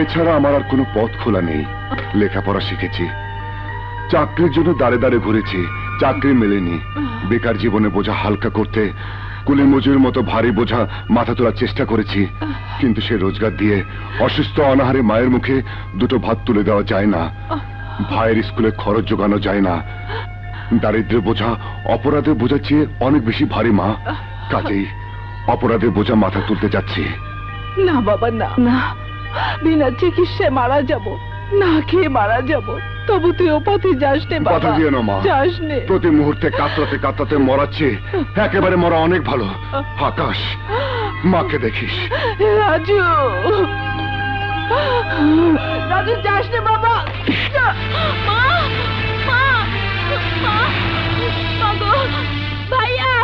এছাড়া আমার আর কোনো পথ খোলা নেই। লেখাপড়া শিখেছি, চাকরির জন্য দাঁড়ে দাঁড়ে ঘুরেছি, চাকরি মেলেনি। বেকার জীবনে বোঝা হালকা করতে কুলি মজুর মতো ভারী বোঝা মাথা তোলার চেষ্টা করেছি, কিন্তু সে রোজগার দিয়ে অসুস্থ অনাহারে মায়ের মুখে দুটো ভাত তুলে দেওয়া যায় না, ভাইয়ের স্কুলে খরচ জোগানো যায় না। দারিদ্র্যের বোঝা অপরাধের বোঝার চেয়ে অনেক বেশি ভারী মা, কাজেই অপরাধের বোঝা মাথা তুলতে যাচ্ছি। না বাবা, না না, বিনা চিকিৎসায় মারা যাব, না খেয়ে মারা যাব। তবু তুই ও পথে যাস নে বাবা, কথা দিয়ে না মা। যাস নে। প্রতি মুহূর্তে কাতরাতে কাতরাতে মরাচ্ছে, একেবারে মরা অনেক ভালো। আকাশ, মাকে দেখিস। রাজু, রাজু যাস নে বাবা। মা, মা, মা, মা গো, ভাইয়া।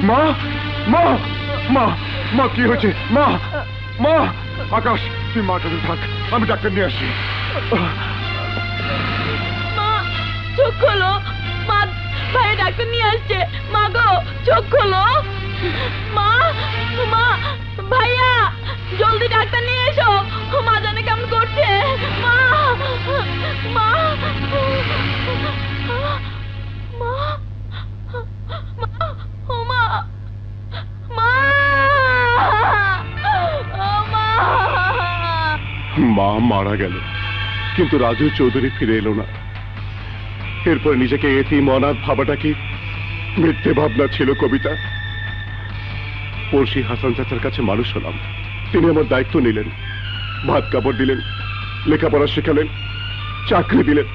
মা, মা, মা, মা কি হয়েছে? মা, মা। আকাশ, তুই মার কাছে থাক, আমি ডাক্তার নিয়ে আসি। মা, চোখ খোলো। মা, ভাই ডাক্তার নিয়ে আসছে। মা গো, চোখ খোলো। মা, মা, ভাইয়া জলদি ডাক্তার নিয়ে এসো। মা জানে কেমন করছে। মা, মা, মা, মা, ও মা, মারা গেল, কিন্তু রাজু চৌধুরী ফিরে এলো না। এরপর নিজেকে এতিম অনাথ ভাবাটা কি মিথ্যে ভাবনা ছিল কবিতা? পড়শি হাসান চাচার কাছে মানুষ হলাম, তিনি আমার দায়িত্ব নিলেন, ভাত কাপড় দিলেন, লেখাপড়া শেখালেন, চাকরি দিলেন।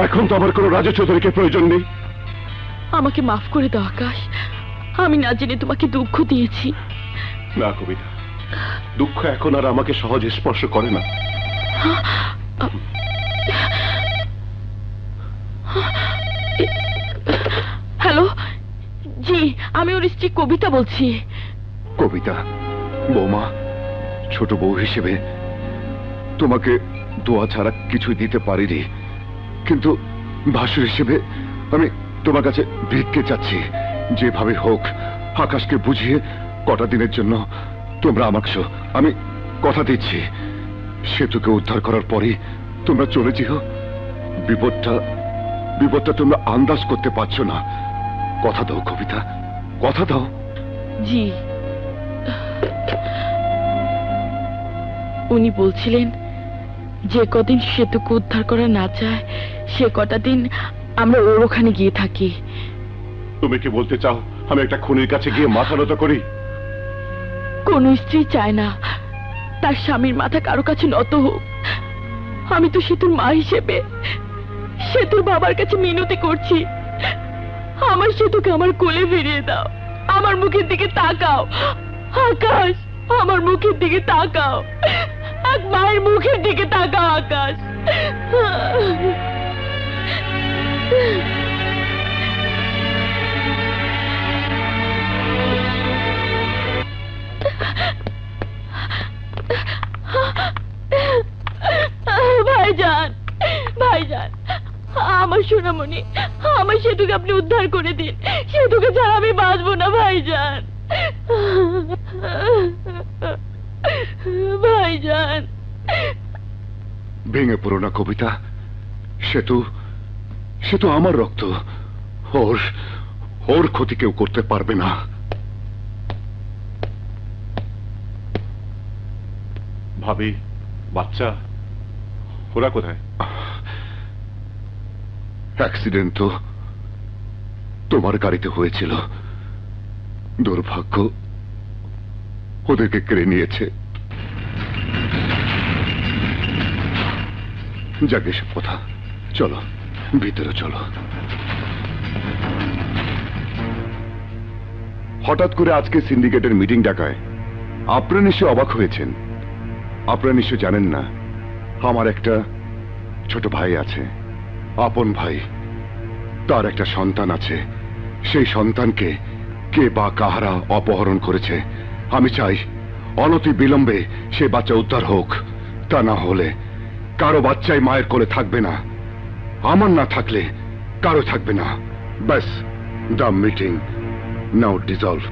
এখন তো আমার কোনো রাজু চৌধুরীকে প্রয়োজন নেই। আমাকে মাফ করে দাও আকাশ, আমি না জেনে তোমাকে দুঃখ দিয়েছি। না কবিতা, দুঃখ এখন আর আমাকে সহজে স্পর্শ করে না। হ্যালো, জি আমি ওর স্ত্রী কবিতা বলছি। কবিতা বৌমা, ছোট বউ হিসেবে তোমাকে দোয়া ছাড়া কিছুই দিতে পারিনি, কিন্তু ভাসুর হিসেবে আমি তোমার কাছে ভিক্ষে চাচ্ছি। যেভাবে হোক আকাশকে বুঝিয়ে কটা দিনের জন্য তোমরা আমাকে, আমি কথা দিচ্ছি, সেতুকে উদ্ধার করার পরেই তোমরা চলে যেও। বিপদটা তোমরা আন্দাজ করতে পারছো না। কথা দাও কবিতা, কথা দাও। জি, উনি বলছিলেন যে কদিন সেতুকে উদ্ধার করা না চায় সে কটা দিন আমরা ওর ওখানে গিয়ে থাকি। তুমি কি বলতে চাও আমি একটা খুনির কাছে গিয়ে মাথা নত করি? কোন স্ত্রী চায় না তার স্বামীর মাথা কারো কাছে নত হোক। আমি তো সেতুর মা হিসেবে সেতুর বাবার কাছে মিনতি করছি, আমার সেতুকে আমার কোলে ফিরিয়ে দাও। আমার মুখের দিকে তাকাও আকাশ, আমার মুখের দিকে তাকাও, এক মায়ের মুখের দিকে তাকাও আকাশ। ভাইজান, ভাইজান, আমার সোনামণি, আমার সেতুকে আপনি উদ্ধার করে দিন। সেতুকে ছাড়া আমি বাঁচবো না ভাইজান। ভাইজান, ভেঙে পড়ো না কবিতা, সেতু আমার রক্ত, ওর ক্ষতি কেউ করতে পারবে না। ভাবি, বাচ্চা ওরা কোথায়? অ্যাক্সিডেন্ট তো তোমার গাড়িতে হয়েছিল, দুর্ভাগ্য ওদেরকে কেড়ে নিয়েছে। যাক এসব কথা, চলো ভিতরে চলো। হঠাৎ করে আজকে সিন্ডিকেটের মিটিং ডাকায় আপনারা নিশ্চয় অবাক হয়েছেন। আপনারা নিশ্চয় জানেন না আমার একটা ছোট ভাই আছে, আপন ভাই। তার একটা সন্তান আছে, সেই সন্তানকে কে বা কাহারা অপহরণ করেছে। আমি চাই অনতি বিলম্বে সে বাচ্চা উদ্ধার হোক, তা না হলে কারো বাচ্চাই মায়ের কোলে থাকবে না, আমার না থাকলে কারো থাকবে না। ব্যাস, দ্য মিটিং নাও ডিসলভ।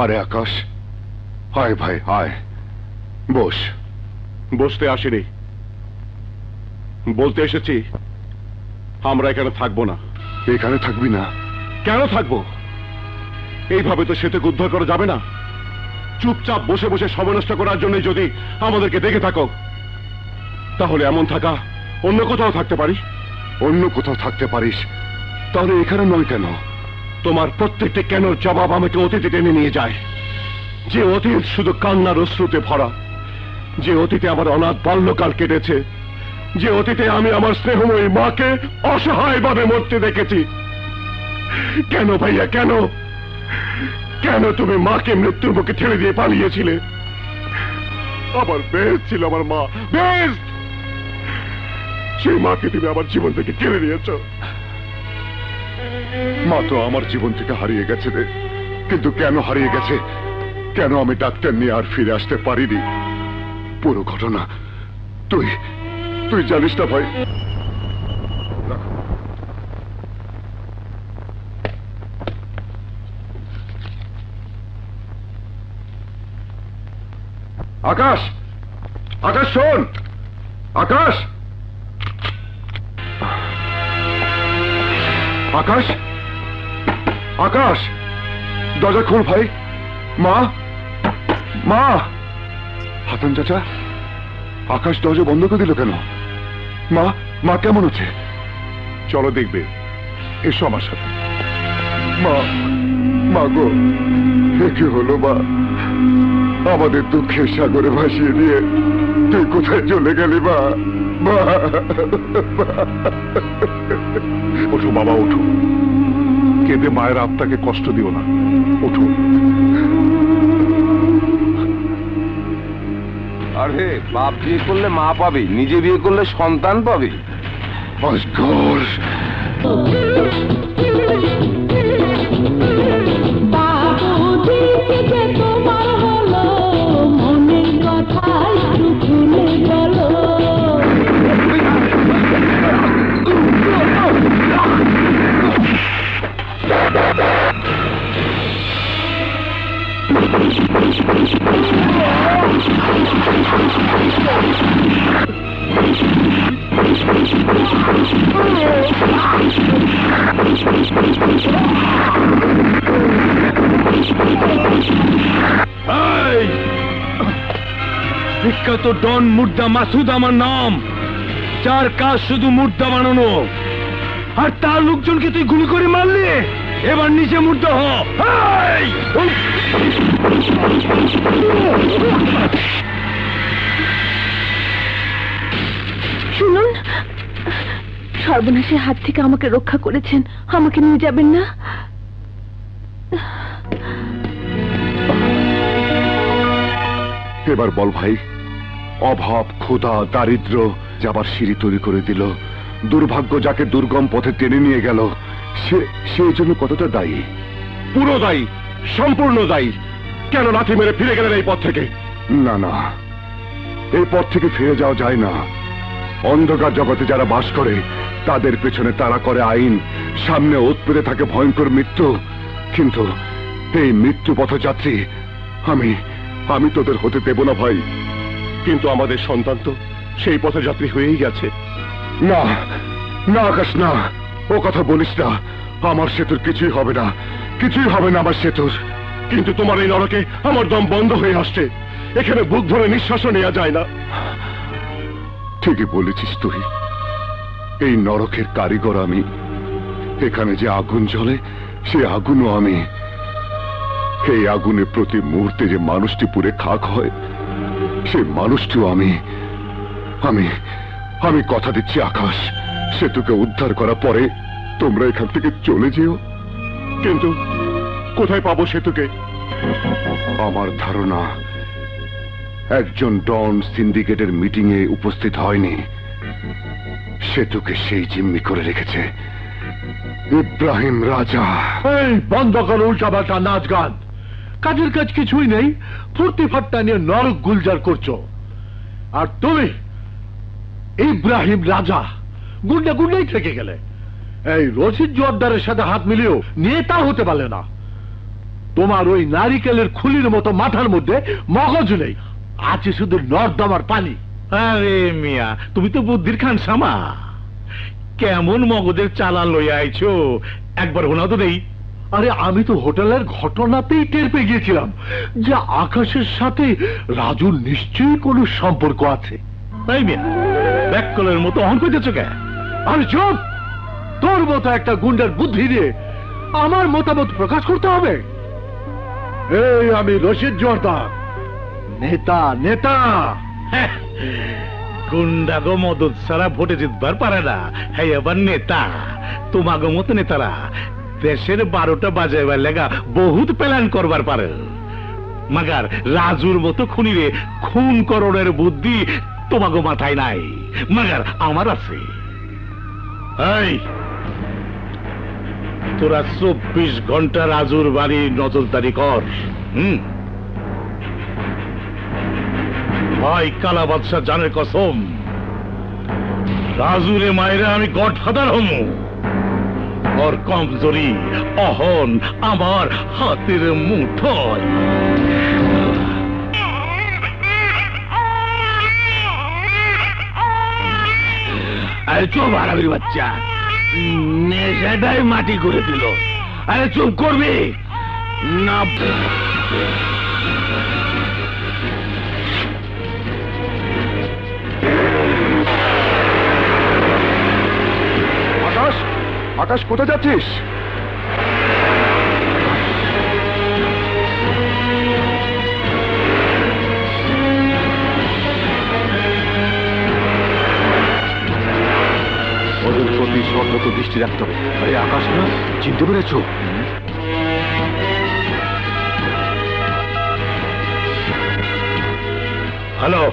আরে আকাশ, আয় ভাই আয়, বস। বসতে আসিনি, বলতে এসেছি আমরা এখানে থাকবো না। এখানে থাকবি না? কেন থাকবো? এইভাবে তো সেতুকে উদ্ধার করা যাবে না। চুপচাপ বসে বসে সময় নষ্ট করার জন্য যদি আমাদেরকে দেখে থাকো, তাহলে এমন থাকা অন্য কোথাও থাকতে পারিস। অন্য কোথাও থাকতে পারিস, তাহলে এখানে নয় কেন? তোমার প্রত্যেকটি কেনর জবাব আমাকে অতীতে টেনে নিয়ে যায়। যে অতীত শুধু কান্নার অশ্রুতে ভরা, যে অতীতে আমার অনাথ বাল্যকাল কেটেছে, যে অতীতে আমি আমার স্নেহময়ী মাকে অসহায়ভাবে মরতে দেখেছি। কেন ভাইয়া, কেন কেন তুমি মাকে মৃত্যুর মুখে ঠেলে দিয়ে পালিয়েছিলে? আমার বেস্ট ছিল আমার মা, বেস্ট। সেই মাকে তুমি আমার জীবন থেকে কেড়ে নিয়েছ। মা তো আমার জীবন থেকে হারিয়ে গেছে রে, কিন্তু কেন হারিয়ে গেছে, কেন আমি ডাক্তার নিয়ে আর ফিরে আসতে পারিনি? পুরো ঘটনা তুই জানিস না ভাই। আকাশ, আকাশ শোন, আকাশ। আকাশ, আকাশ, দরজা খোল ভাই। মা, মা। হাসান চাচা, আকাশ দরজা বন্ধ করে দিল কেন? মা, মা কেমন আছে? চলো দেখবে, এসো আমার সাথে। মা, মা গো, কি হলো মা? আমাদের দুঃখের সাগরে ভাসিয়ে দিয়ে তুই কোথায় চলে গেলি মা? ওঠো বাবা, ওঠো, কেঁদে মায়ের আত্মাকে কষ্ট দিও না, ওঠো। আরে বাপ বিয়ে করলে মা পাবে, নিজে বিয়ে করলে সন্তান পাবে। বিখ্যাত ডন মুর্দা মাসুদ আমার নাম, যার কাজ শুধু মুর্দা বানানো। আর তার লোকজনকে তুই গুলি করে মারলি, এবার নিচে মুর্দা হ। শুনুন, সর্বনাশের হাত থেকে আমাকে রক্ষা করেছেন, আমাকে নিয়ে যাবেন না? এবার বল ভাই, অভাব, ক্ষুধা, দারিদ্র যাবার সিঁড়ি তৈরি করে দিল, দুর্ভাগ্য যাকে দুর্গম পথে টেনে নিয়ে গেল, সে জন্য কতটা দায়ী? পুরো দায়ী, সম্পূর্ণ দায়ী। কেন লাথি মেরে ফিরে গেলেন এই পথ থেকে? না না, এই পথ থেকে ফিরে যাওয়া যায় না। অন্ধকার জগতে যারা বাস করে তাদের পেছনে তারা করে আইন, সামনে ওত পেতে থাকে ভয়ঙ্কর মৃত্যু। কিন্তু এই মৃত্যু পথযাত্রী আমি তোদের হতে দেব না ভাই। কিন্তু আমাদের সন্তান তো সেই পথযাত্রী হয়েই গেছে। না না আকাশ, না, ও কথা বলিস না। আমার সেতুর কিছুই হবে না, কিছুই হবে না আমার সেতুর। কিন্তু তোমার এই নরকে আমার দম বন্ধ হয়ে আসছে, এখানে বুক ভরে নিঃশ্বাসও নেওয়া যায় না। ঠিকই বলেছিস তুই, এই নরকের কারিগর আমি। এখানে যে আগুন জ্বলে সে আগুনও আমি। এই আগুনে প্রতি মুহূর্তে যে মানুষটি পুড়ে খাক হয় সে মানুষটিও আমি। আমি আমি কথা দিচ্ছি আকাশ, সেতুকে উদ্ধার করার পরে তোমরা এখান থেকে চলে যেও। কিন্তু কোথায় পাবো সেতুকে? আমার ধারণা একজন ডন সিন্ডিকেটের মিটিং এ উপস্থিত হয়নি, সেতুকে সেই জিম্মি করে রেখেছে ইব্রাহিম রাজা। এই বন্ধ করো উল্টাপাল্টা নাচ গান, কাজের কাজ কিছুই নেই, ফুর্তি ফাট্টা নিয়ে নরক গুলজার করছো। আর তুমি ইব্রাহিম রাজা গুন্ডাই থেকে গেলে, এই রশিদ জোয়ারদারের সাথে হাত মিলিয়েও নেতা হতে পারলে না। তোমার ওই নারিকেলের খুলির মতো মাথার মধ্যে মগজ নেই, আছে শুধু নর্দমার পানি। আরে মিয়া, তুমি তো বুদ্ধির খান সামা, কেমন মগজের চালা লইয়া আইছো একবার হোনা তো নেই। আরে আমি তো হোটেলের ঘটনাতেই টের পেয়ে গিয়েছিলাম যে আকাশের সাথে রাজুর নিশ্চয়ই কোনো সম্পর্ক আছে। তাই মিয়া, ব্যাককলের মতো অহন কইতেছ কে? আরে চুপ, তোর মতো একটা গুন্ডার বুদ্ধি দিয়ে আমার মতামত প্রকাশ করতে হবে? এই আমি রশিদ জোয়ারদার, নেতা নেতা। গুন্ডা গো মদত ছাড়া ভোটে জিতবার পারে না, হ্যাঁ এবার নেতা। তোমাগো মতো নেতারা দেশের 12টা বাজাইবার লেগা বহুত প্ল্যান করবার পারে, মাগার রাজুর মতো খুনিরে খুন করণের বুদ্ধি তোমাগো মাথায় নাই, মাগার আমার আছে। এই তোরা 24 ঘন্টা রাজুর বাড়ি নজরদারি কর। ভাই কালা বাদশাহ জানের কসম, রাজুরে মায়েরা আমি গডফাদার হমু। ওর কমজোরি অহন আমার হাতের মুঠোয়। আরে চো বাড়াবির বাচ্চা, নেশাটাই মাটি করে দিল। আরে চুপ করবি না? আকাশ, আকাশ কোথায় যাচ্ছিস? ওদের প্রতি সতর্ক দৃষ্টি রাখতে হবে। আরে আকাশ না, চিনতে পেরেছ? হ্যালো,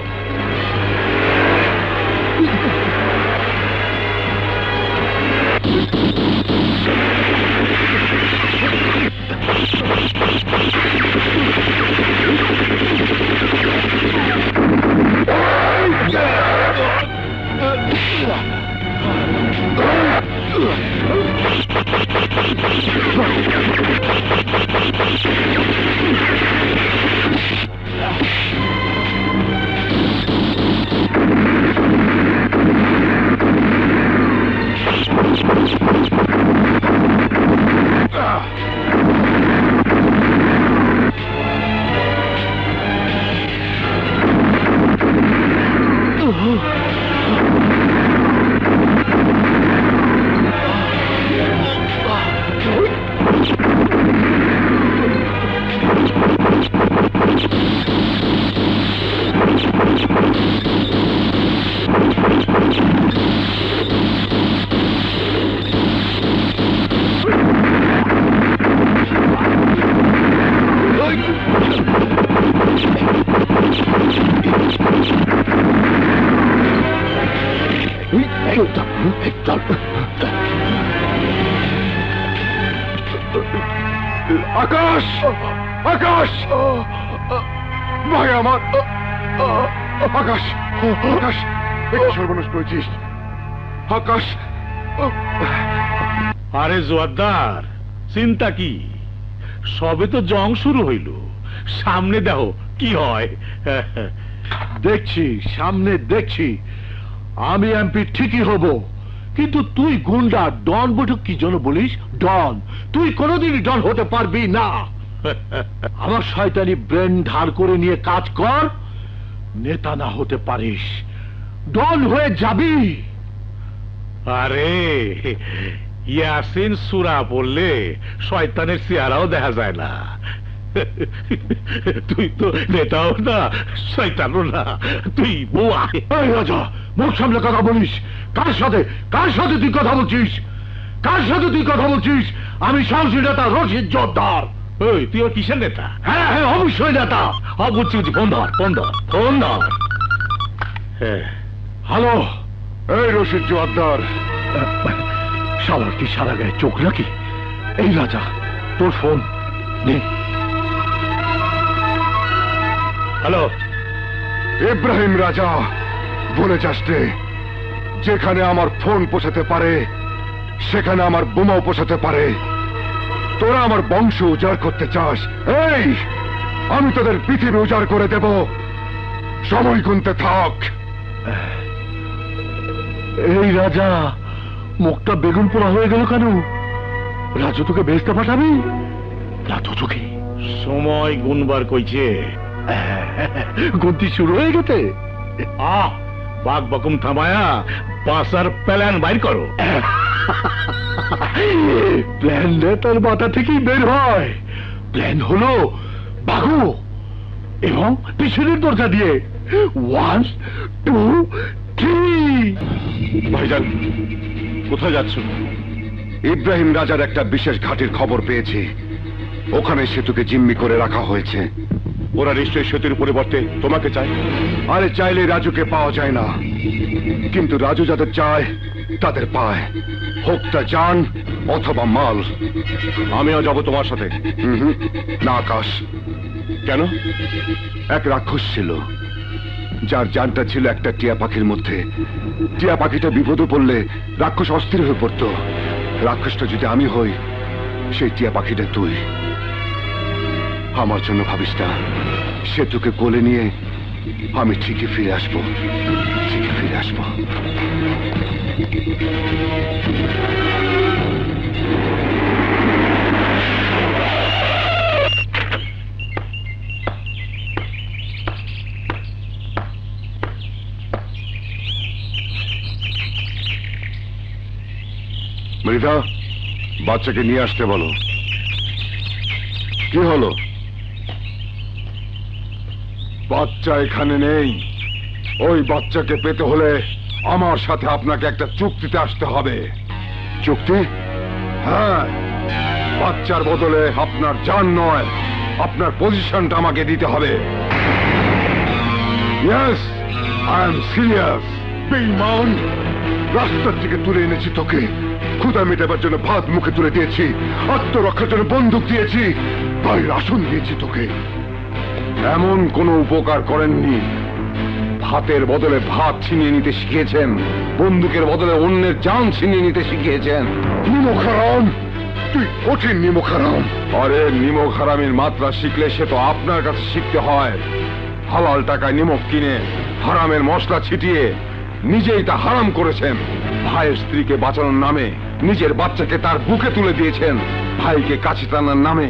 আকাশ, আকাশ, ভাই আমার আকাশ, আকাশ, একটু সর্বনাশ করেছিস আকাশ। আরে জোয়ারদার, চিন্তা কি? সবে তো জং শুরু হইল, সামনে দেখো কি হয়। দেখছি, সামনে দেখছি। আমি এমপি ঠিকই হব, কিন্তু তুই গুন্ডা ডন বৈঠক কি জন্য বলিস? ডন তুই কোনোদিনই ডন হতে পারবি না। আমার শয়তানি ব্রেন ধার করে নিয়ে কাজ কর, নেতা না হতে পারিস, ডন হয়ে যাবি। আরে ইয়াসিন সূরা পড়লে শয়তানের চেহারাও দেখা যায় না। তুই তো নেতাও না, শয়তানও না, তুই বোয়া। রাজা, মুখ সামনে কথা বলিস। কার সাথে তুই কথা বলছিস? কার সাথে তুই কথা বলছিস? আমি সাহসী নেতা রশিদ জোরদার। ওই তুই ওর কিসের নেতা? হ্যাঁ হ্যাঁ, অবশ্যই নেতা। বুঝছি, ফোন ধর, ফোন ধর, ফোন ধর। হ্যাঁ, হ্যালো, এই রশিদ জোয়ারদার। সালার কি সারা গায়ে চোখ নাকি? এই রাজা, তোর ফোন নে। হ্যালো, ইব্রাহিম রাজা, বলে যাসতে, যেখানে আমার ফোন পৌঁছাতে পারে সেখানে আমার বোমাও পৌঁছাতে পারে। তোরা আমার বংশ উজাড় করতে চাস? এই, আমি তোদের পৃথিবী উজাড় করে দেব। সময় গুনতে থাক। এই রাজা, মুখটা বেগুন পোড়া হয়ে গেল কেন? রাজু তোকে বেচতে পাঠাবি? রাজু তোকে সময় গুনবার কইছে। গতি শুরু হয়ে গেছে। বাঘ বকুম থামায়া বাসার প্ল্যান বাইর করো। প্ল্যান তার মাথা থেকেই বের হয়। প্ল্যান হলো বাঘু এবং পিছনের দরজা দিয়ে 1 2 3। ভাইজান, কোথায় যাচ্ছ? ইব্রাহিম রাজার একটা বিশেষ ঘাটির খবর পেয়েছি। ওখানে সেতুকে জিম্মি করে রাখা হয়েছে। ওরা নিশ্চয়ই সেতুর পরিবর্তে তোমাকে চায়। আরে চাইলে রাজুকে পাওয়া যায় না, কিন্তু রাজু যাদের চায় তাদের পায়, হোক তা জান অথবা মাল। আমিও যাব তোমার সাথে। না আকাশ। কেন? এক রাক্ষস ছিল, যার জানটা ছিল একটা টিয়া পাখির মধ্যে। টিয়া পাখিটা বিপদে পড়লে রাক্ষস অস্থির হয়ে পড়তো। রাক্ষসটা যদি আমি হই, সেই টিয়া পাখিটা তুই। আমার জন্য ভাবিস না। সেতুকে কোলে নিয়ে আমি ঠিকই ফিরে আসবো, ঠিকই ফিরে আসবো। মৃধা, বাচ্চাকে নিয়ে আসতে বলো। কি হলো? বাচ্চা এখানে নেই। ওই বাচ্চাকে পেতে হলে আমার সাথে আপনাকে একটা চুক্তিতে আসতে হবে। চুক্তি? হ্যাঁ, বাচ্চার বদলে আপনার জান নয়, আপনার পজিশনটা আমাকে দিতে হবে। Yes, I am serious. বেঈমান, রাস্তার থেকে তুলে এনেছি তোকে, ক্ষুধা মেটাবার জন্য ভাত মুখে তুলে দিয়েছি, আত্মরক্ষার জন্য বন্দুক দিয়েছি, বাইরের আসন দিয়েছি তোকে। এমন কোনো উপকার করেননি। ভাতের বদলে ভাত ছিনিয়ে নিতে শিখিয়েছেন, বন্দুকের বদলে অন্যের জান ছিনিয়ে নিতে শিখিয়েছেন। নিমক হারাম, তুই কঠিন নিমক হারাম। আরে নিমক হারামের মাত্রা শিখলে সে তো আপনার কাছে শিখতে হয়। হালাল টাকায় নিমক কিনে হারামের মশলা ছিটিয়ে নিজেই তা হারাম করেছেন। ভাইয়ের স্ত্রীকে বাঁচানোর নামে নিজের বাচ্চাকে তার বুকে তুলে দিয়েছেন। ভাইকে কাছে টানার নামে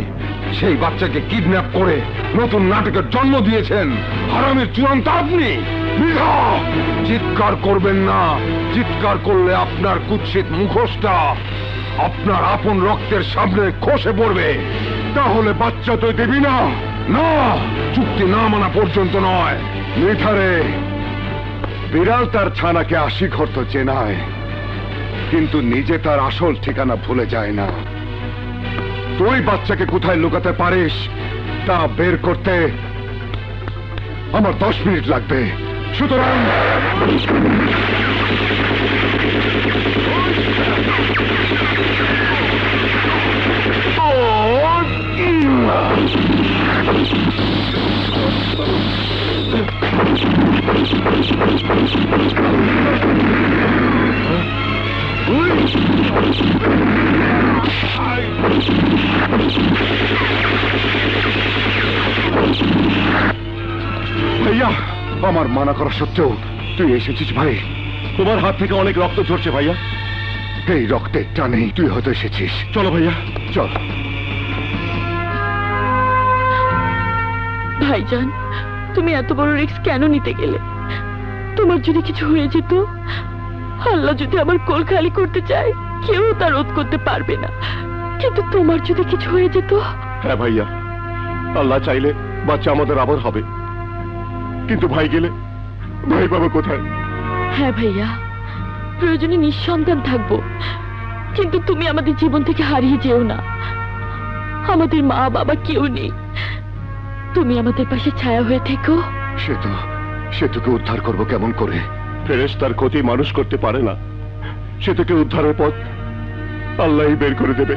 সেই বাচ্চাকে কিডন্যাপ করে নতুন নাটকের জন্ম দিয়েছেন। হারামের চূড়ান্ত আপনি। মৃধা, চিৎকার করবেন না। চিৎকার করলে আপনার কুৎসিত মুখোশটা আপনার আপন রক্তের সামনে খসে পড়বে। তাহলে বাচ্চা তো দেবি না। না, চুক্তি না মানা পর্যন্ত নয়। মৃধারে, বিড়াল তার ছানাকে ৮০ ঘর তো চেনায়, কিন্তু নিজে তার আসল ঠিকানা ভুলে যায় না। তুই বাচ্চাকে কোথায় লুকাতে পারিস তা বের করতে আমার 10 মিনিট লাগবে। সুতরাং ভাইয়া, আমার মানা করা সত্ত্বেও তুই এসেছিস ভাই। তোমার হাত থেকে অনেক রক্ত ঝরছে ভাইয়া। এই রক্তের টানেই তুই হয়তো এসেছিস। চলো ভাইয়া, চল। ভাইজান, তুমি এত বড় রিস্ক কেন নিতে গেলে? তোমার যদি কিছু হয়ে যেত, আল্লাহ যদি আমার কোল খালি করতে চায়, কেউ তা রোধ করতে পারবে না। কিন্তু তোমার যদি কিছু হয়ে যেত? হ্যাঁ ভাইয়া, আল্লাহ চাইলে বাচ্চা আমাদের আবার হবে, কিন্তু ভাই গেলে ভাই বাবা কোথায়? হ্যাঁ ভাইয়া, প্রয়োজনে নিঃসন্তান থাকবো, কিন্তু তুমি আমাদের জীবন থেকে হারিয়ে যেও না। আমাদের মা বাবা কেউ নেই, তুমি আমাদের পাশে ছায়া হয়ে থেকো। সে তোকে উদ্ধার করবো কেমন করে? ফেরেশতার ক্ষতি মানুষ করতে পারে না। সে তোকে উদ্ধারের পথ আল্লাহই বের করে দেবে।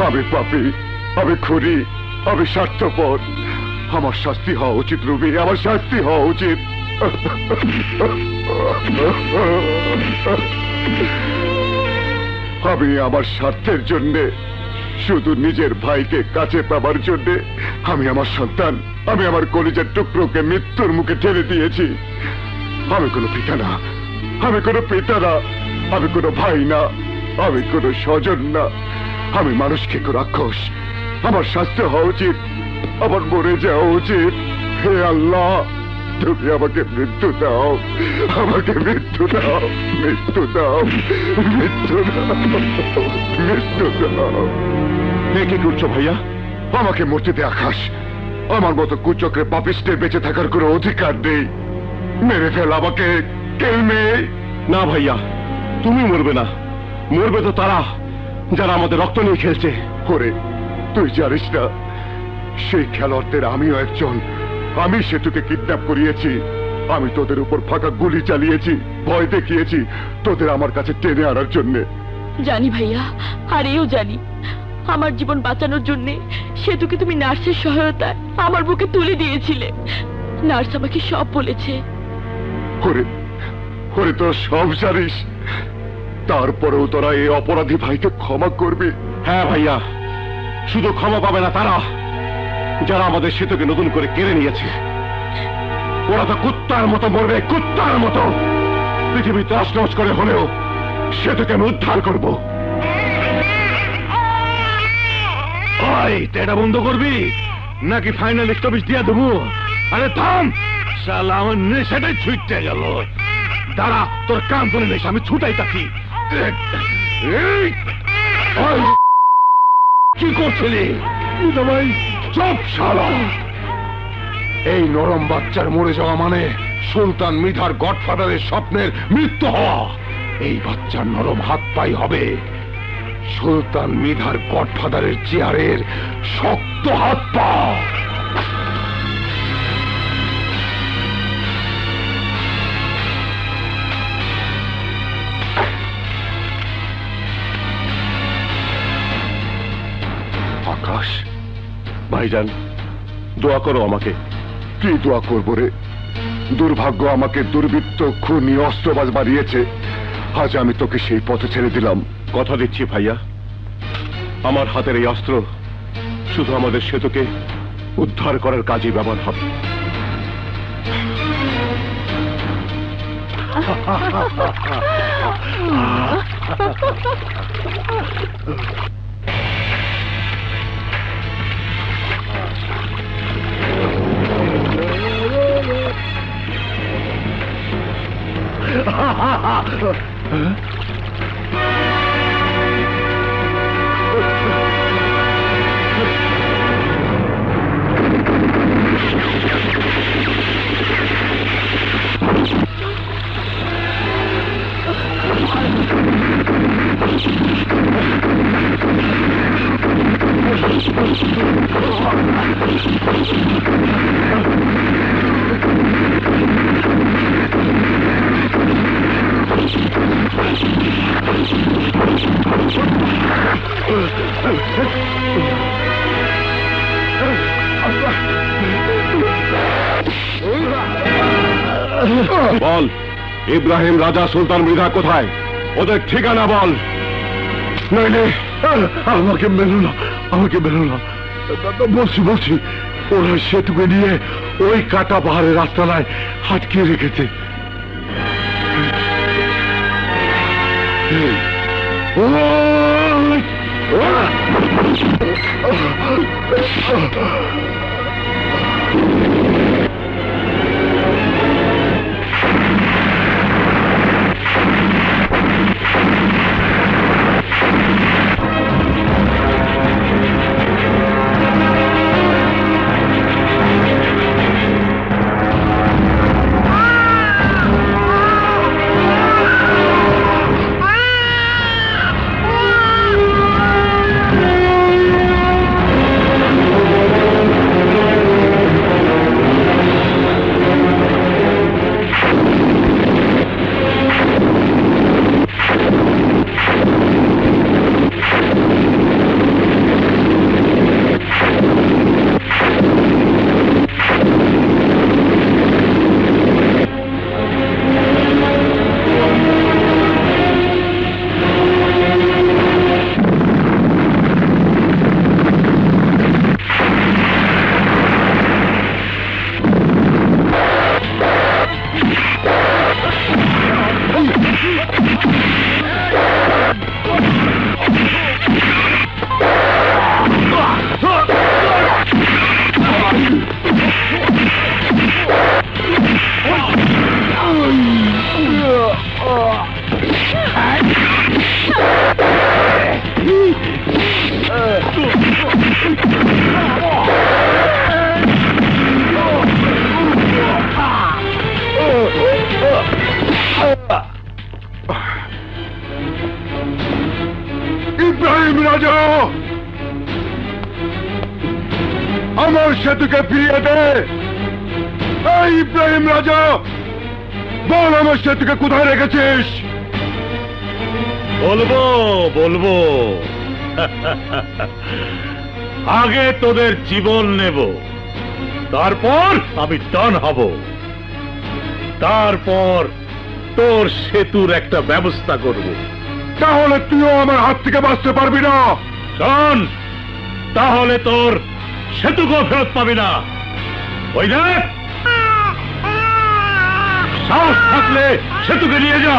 আমি পাপী, আমি খুনি, আমি স্বার্থপর। আমার শাস্তি হওয়া উচিত রুবি, আমার শাস্তি হওয়া উচিত। আমি আমার স্বার্থের জন্য, শুধু নিজের ভাইকে কাছে পাবার জন্য আমি আমার সন্তান, আমি আমার কলিজার টুকরোকে মৃত্যুর মুখে ঠেলে দিয়েছি। আমি কোনো পিতা না, আমি কোনো পিতা না, আমি কোনো ভাই না, আমি কোনো স্বজন না, আমি মানুষ খেকো রাক্ষস। আমার শাস্তি হওয়া উচিত, আমার মরে যাওয়া উচিত। হে আল্লাহ, তুমি আমাকে মৃত্যু দাও, আমাকে মৃত্যু দাও, মৃত্যু দাও, মৃত্যু দাও, মৃত্যু দাও। কি করছো ভাইয়া? আমাকে মরতে দে আকাশ। আমার মতো কুচক্রে পাপিষ্টের বেঁচে থাকার কোনো অধিকার নেই। মেরে ফেল আমাকে, কেলমে। না ভাইয়া, তুমি মরবে না, মরবে তো তারা যারা আমাদের রক্ত নিয়ে খেলছে। ওরে, তুই জানিস না সেই খেলোয়াড়দের আমিও একজন। আমি সেতুকে কিডন্যাপ করিয়েছি, আমি তোদের উপর ফাঁকা গুলি চালিয়েছি, ভয় দেখিয়েছি তোদের আমার কাছে টেনে আনার জন্য। জানি ভাইয়া, আর এও জানি আমার জীবন বাঁচানোর জন্য সেতুকে তুমি নার্সের সহায়তায় আমার বুকে তুলে দিয়েছিলে। নার্স আমাকে সব বলেছে। ওরে, তোরা সব জানিস, তারপরেও তোরা এই অপরাধী ভাইকে ক্ষমা করবি? হ্যাঁ ভাইয়া, শুধু ক্ষমা পাবে না তারা যারা আমাদের সেতুকে নতুন করে কেড়ে নিয়েছে। ওরা তো কুত্তার মতো মরবে, কুত্তার মতো। পৃথিবী তছনছ করে হলেও সেতুকে আমি উদ্ধার করব। এটা বন্ধ করবি নাকি ফাইনাল স্টপেজ দিয়ে দেবো? আরে থাম, শালা আমার নেশাটাই ছুটতে গেল। দাঁড়া, তোর কান ধরে নেশা আমি ছুটাই থাকি। কি করছিলি ভাই? চুপ শালা! এই নরম বাচ্চার মরে যাওয়া মানে সুলতান মৃধার গডফাদারের স্বপ্নের মৃত্যু হওয়া। এই বাচ্চার নরম হাত পাই হবে সুলতান মৃধার গডফাদারের চেয়ারের শক্ত হাত পা। আকাশ ভাইজান, দোয়া করো আমাকে। কি দোয়া করবো রে? দুর্ভাগ্য আমাকে দুর্বৃত্ত খুনি অস্ত্রবাজ বাড়িয়েছে। আজ আমি তোকে সেই পথে ছেড়ে দিলাম। কথা দিচ্ছি ভাইয়া, আমার হাতের এই অস্ত্র শুধু আমাদের সেতুকে উদ্ধার করার কাজে ব্যবহার হবে। বল, ইব্রাহিম রাজা সুলতান মৃধা কোথায়? ওদের ঠিকানা বল। নইলে আমাকে মেলো না, আমাকে মেলো না। বলছি ওরা সেতুকে নিয়ে ওই কাটা পাহাড়ের রাস্তায় আটকে রেখেছে। ইব্রাহিম রাজা, আমার সেতুকে ফিরিয়ে দে। এই ইব্রাহিম রাজা, বল আমার সেতুকে কোথায় রেখেছিস? বলবো আগে তোদের জীবন নেব, তারপর আমি ডান হব, তারপর তোর সেতুর একটা ব্যবস্থা করব। তাহলে তুইও আমার হাত থেকে বাঁচতে পারবি না। শোন, তাহলে তোর সেতুকেও ফেরত পাবি না। ওই দেখ, সাহস থাকলে সেতুকে নিয়ে যা।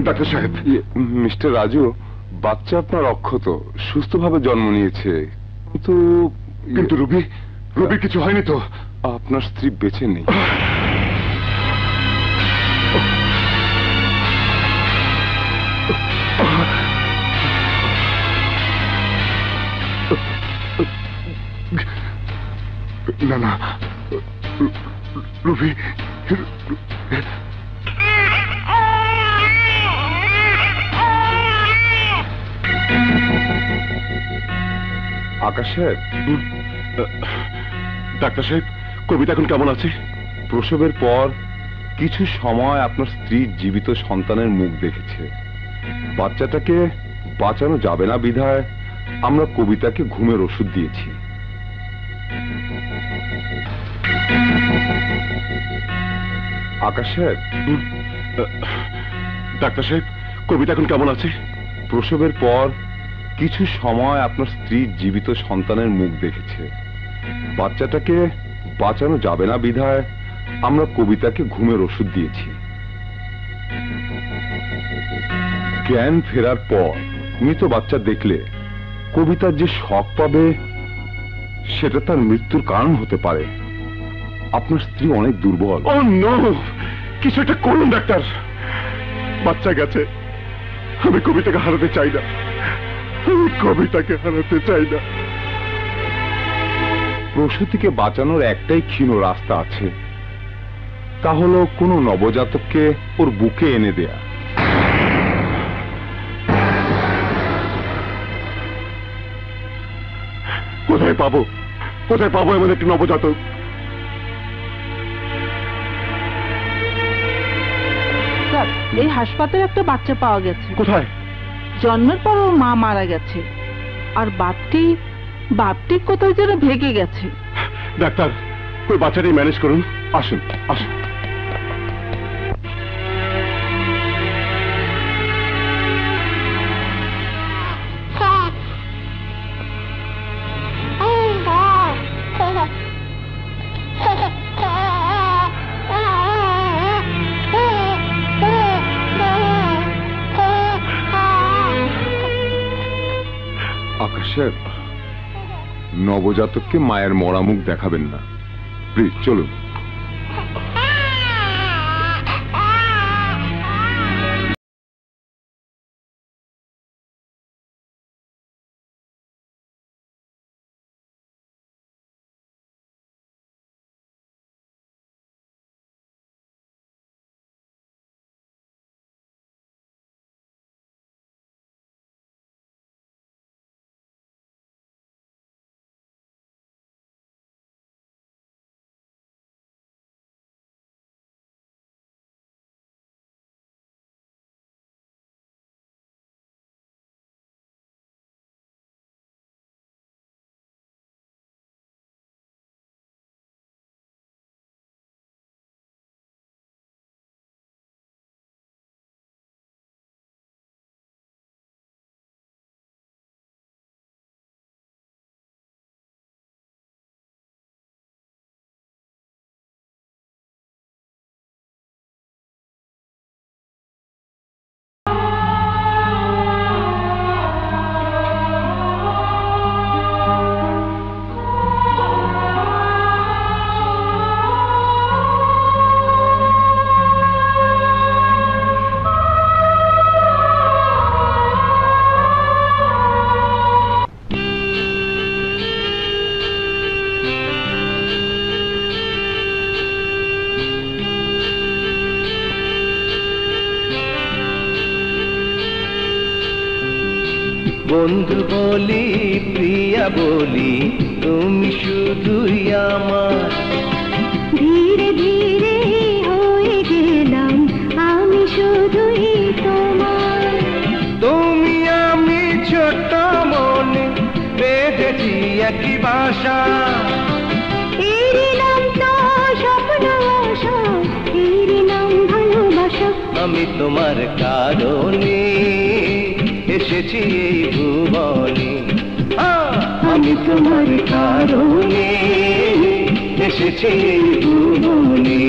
ডাক্তার সাহেব, মিস্টার রাজু, বাচ্চা আপনার অক্ষত, সুস্থভাবে জন্ম নিয়েছে, কিন্তু কিন্তু রবি কিছু হয়নি তো? আপনার স্ত্রী বেঁচে নেই। না না, রবি আকাশ সাহেব, ডাক্তার সাহেব, কবিতা এখন কেমন আছে? প্রসবের পর কিছু সময় আপনার স্ত্রী জীবিত সন্তানের মুখ দেখেছে। বাচ্চাটাকে বাঁচানো যাবে না বিধায় আমরা কবিতাকে ঘুমের ওষুধ দিয়েছি। আকাশ সাহেব, ডাক্তার সাহেব, কবিতা এখন কেমন আছে? প্রসবের পর কিছু সময় আপনার স্ত্রী জীবিত সন্তানের মুখ দেখেছে। বাচ্চাটাকে বাঁচানো যাবে না বিধায় আমরা কবিতাকে ঘুমের ওষুধ দিয়েছি। জ্ঞান ফেরার পর মৃত বাচ্চা দেখলে কবিতার যে শক পাবে সেটা তার মৃত্যুর কারণ হতে পারে। আপনার স্ত্রী অনেক দুর্বল। ও নো, কিছু একটা করুন ডাক্তার। বাচ্চা গেছে, আমি কবিতাকে হারাতে চাই না, আমি কবিতাকে হারাতে চাই না। প্রসূতিকে বাঁচানোর একটাই ক্ষীণ রাস্তা আছে, তা হলো কোনো নবজাতককে ওর বুকে এনে দেয়া। কোথায় পাবো এমন একটি নবজাতক? স্যার, এই হাসপাতালে একটা বাচ্চা পাওয়া গেছে। কোথায়? জন্মের পর ওর মা মারা গেছে, আর বাপটি কোথায় যেন ভেগে গেছে। ডাক্তার, ওই বাচ্চাটাই ম্যানেজ করুন। আসুন আসুন। আকাশের নবজাতককে মায়ের মরা মুখ দেখাবেন না, প্লিজ চলুন। বন্ধু বলি প্রিয়া বলি তুমি শুধুই আমার, ধীরে ধীরে হয়ে গেলাম আমি শুধুই তোমার। তুমি আমি ছোট মনে বেঁধেছি একই বাসা, এরই নাম তো স্বপ্ন আশা, এরই নাম ভালোবাসা। আমি তোমার কারণে এসেছি এই ভুবনে, আমি তোমার কারণে এসেছি এই ভুবনে।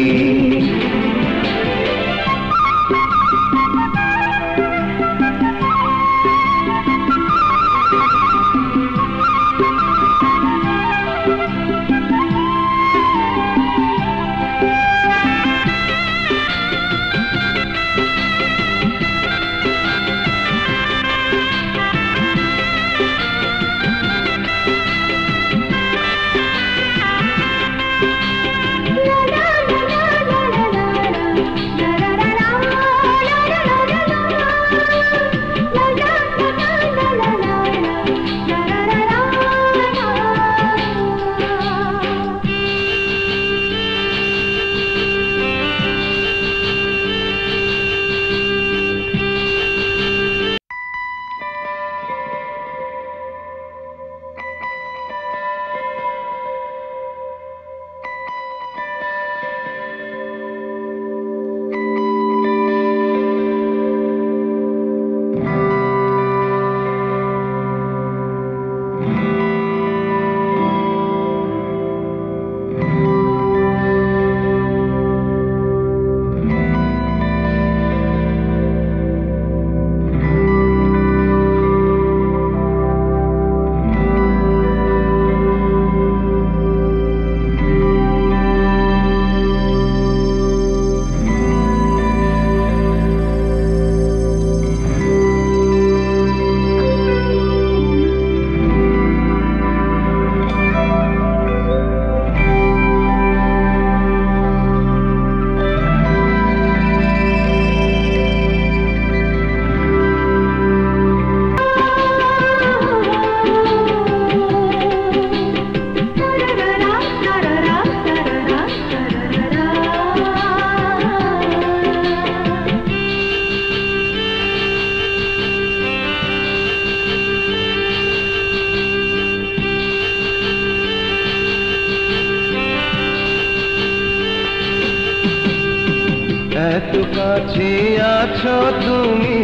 এত কাছে আছো তুমি,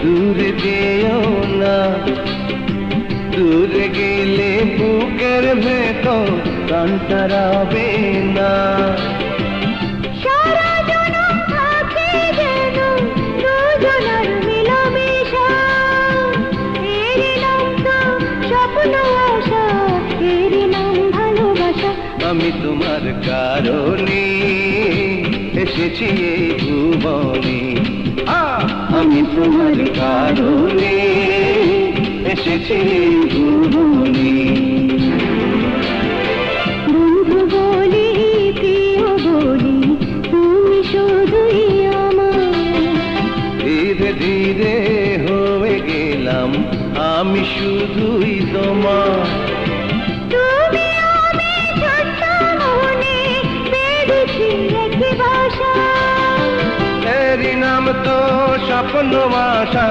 দূরে যেও না, দূরে গেলে বুকের ভেতর প্রাণটা রবে না। সারা জনম থাকে যেন দুজনের মিলামেশা, এরই নাম তো আমি তোমার কারণে এসেছি এই ভুবনে, আমি তোমার কারণে এসেছি এই ভুবনে। বন্ধু বলি প্রিয় বলি তুমি শুধুই আমার, ধীরে ধীরে হয়ে গেলাম আমি শুধুই তোমার। তুমি আমি ছোট্ট মনে বেঁধেছি একটি ভাষা, এরই নাম তো স্বপ্ন আশা,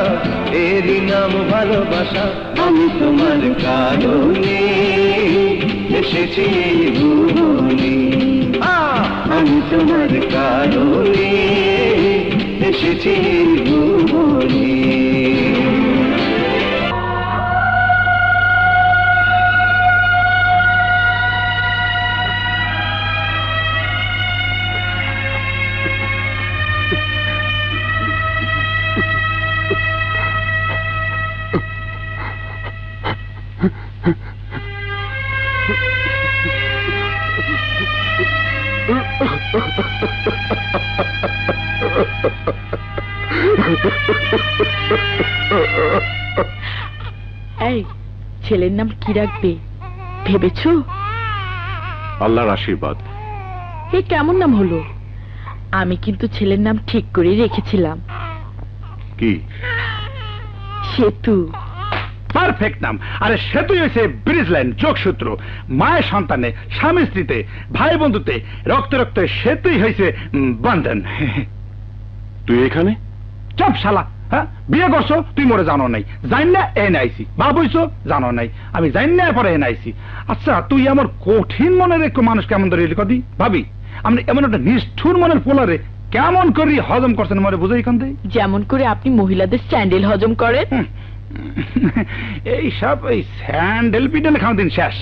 এরই নাম ভালোবাসা। আমি তোমার কারণে এসেছি এই ভুবনে, আমি তোমার কারণে এসেছি এই ভুবনে। এই ছেলের নাম কি রাখবে ভেবেছো? আল্লাহর আশীর্বাদ। এ কেমন নাম হলো? আমি কিন্তু ছেলের নাম ঠিক করে রেখেছিলাম। কি? সেতু। পারফেক্ট নাম। আরে সেতুই হয়েছে ব্রিজ লাইন, যোগসূত্র। মায়ের সন্তানে, স্বামী স্ত্রীতে, ভাই বন্ধুতে, রক্তে রক্তে সেতুই হয়েছে বন্ধন। তুই এখানে? চপ শালা, হ্যাঁ বিয়ে করছো তুই মোরে জানো নাই, জান না এনে আইছি। বাপ হইছো জানো নাই, আমি জান না পরে এনে আইছি। আচ্ছা তুই আমার কঠিন মনের একটু মানুষ কেমন ধরে কদি ভাবি, আপনি এমন একটা নিষ্ঠুর মনের পোলারে কেমন করি হজম করছেন মরে বুঝে এখান থেকে? যেমন করে আপনি মহিলাদের স্যান্ডেল হজম করেন। এই সব এই স্যান্ডেল পিডেল খাওয়া দিন শেষ।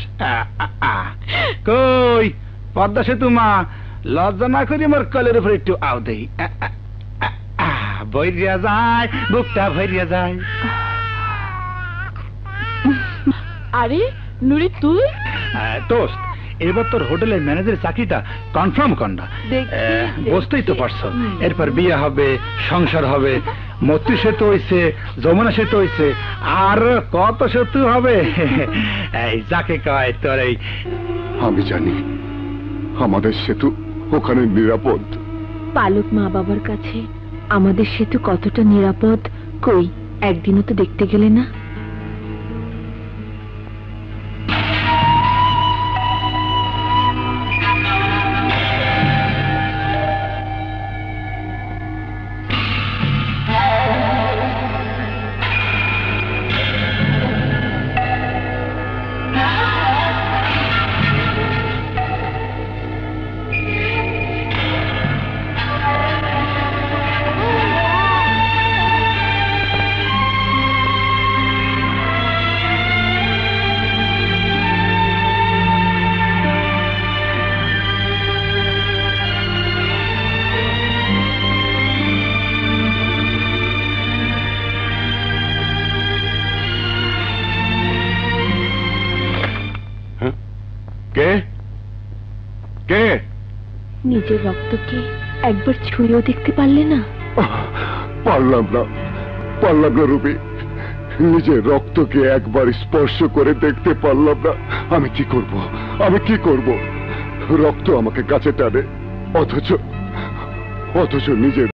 কই পদ্মা সেতু মা, লজ্জা না করি আমার কলের উপরে একটু আও দেই। ভরিয়া যায় বুকটা ভরিয়া যায়। আরে নুরি তুই? দোস্ত এবার তোর হোটেলের ম্যানেজারের চাকরিটা কনফার্ম কর না। বুঝতেই তো পারছো, এরপর বিয়ে হবে, সংসার হবে, মৈত্রী সেতু হয়েছে, যমুনা সেতু হয়েছে, আর কত সেতু হবে। এই যাকে কয় তোর এই। আমি জানি আমাদের সেতু ওখানে নিরাপদ। পালক মা বাবার কাছে আমাদের সেতু কতটা নিরাপদ কই একদিনও তো দেখতে গেলে না। কে কে? নিজের রক্তকে একবার ছুঁয়েও দেখতে পারলে না? পারলাম না, পারলাম না রুবি, নিজের রক্তকে একবার স্পর্শ করে দেখতে পারলাম না। আমি কি করব, আমি কি করব? রক্ত আমাকে কাছে টানে, অথচ নিজের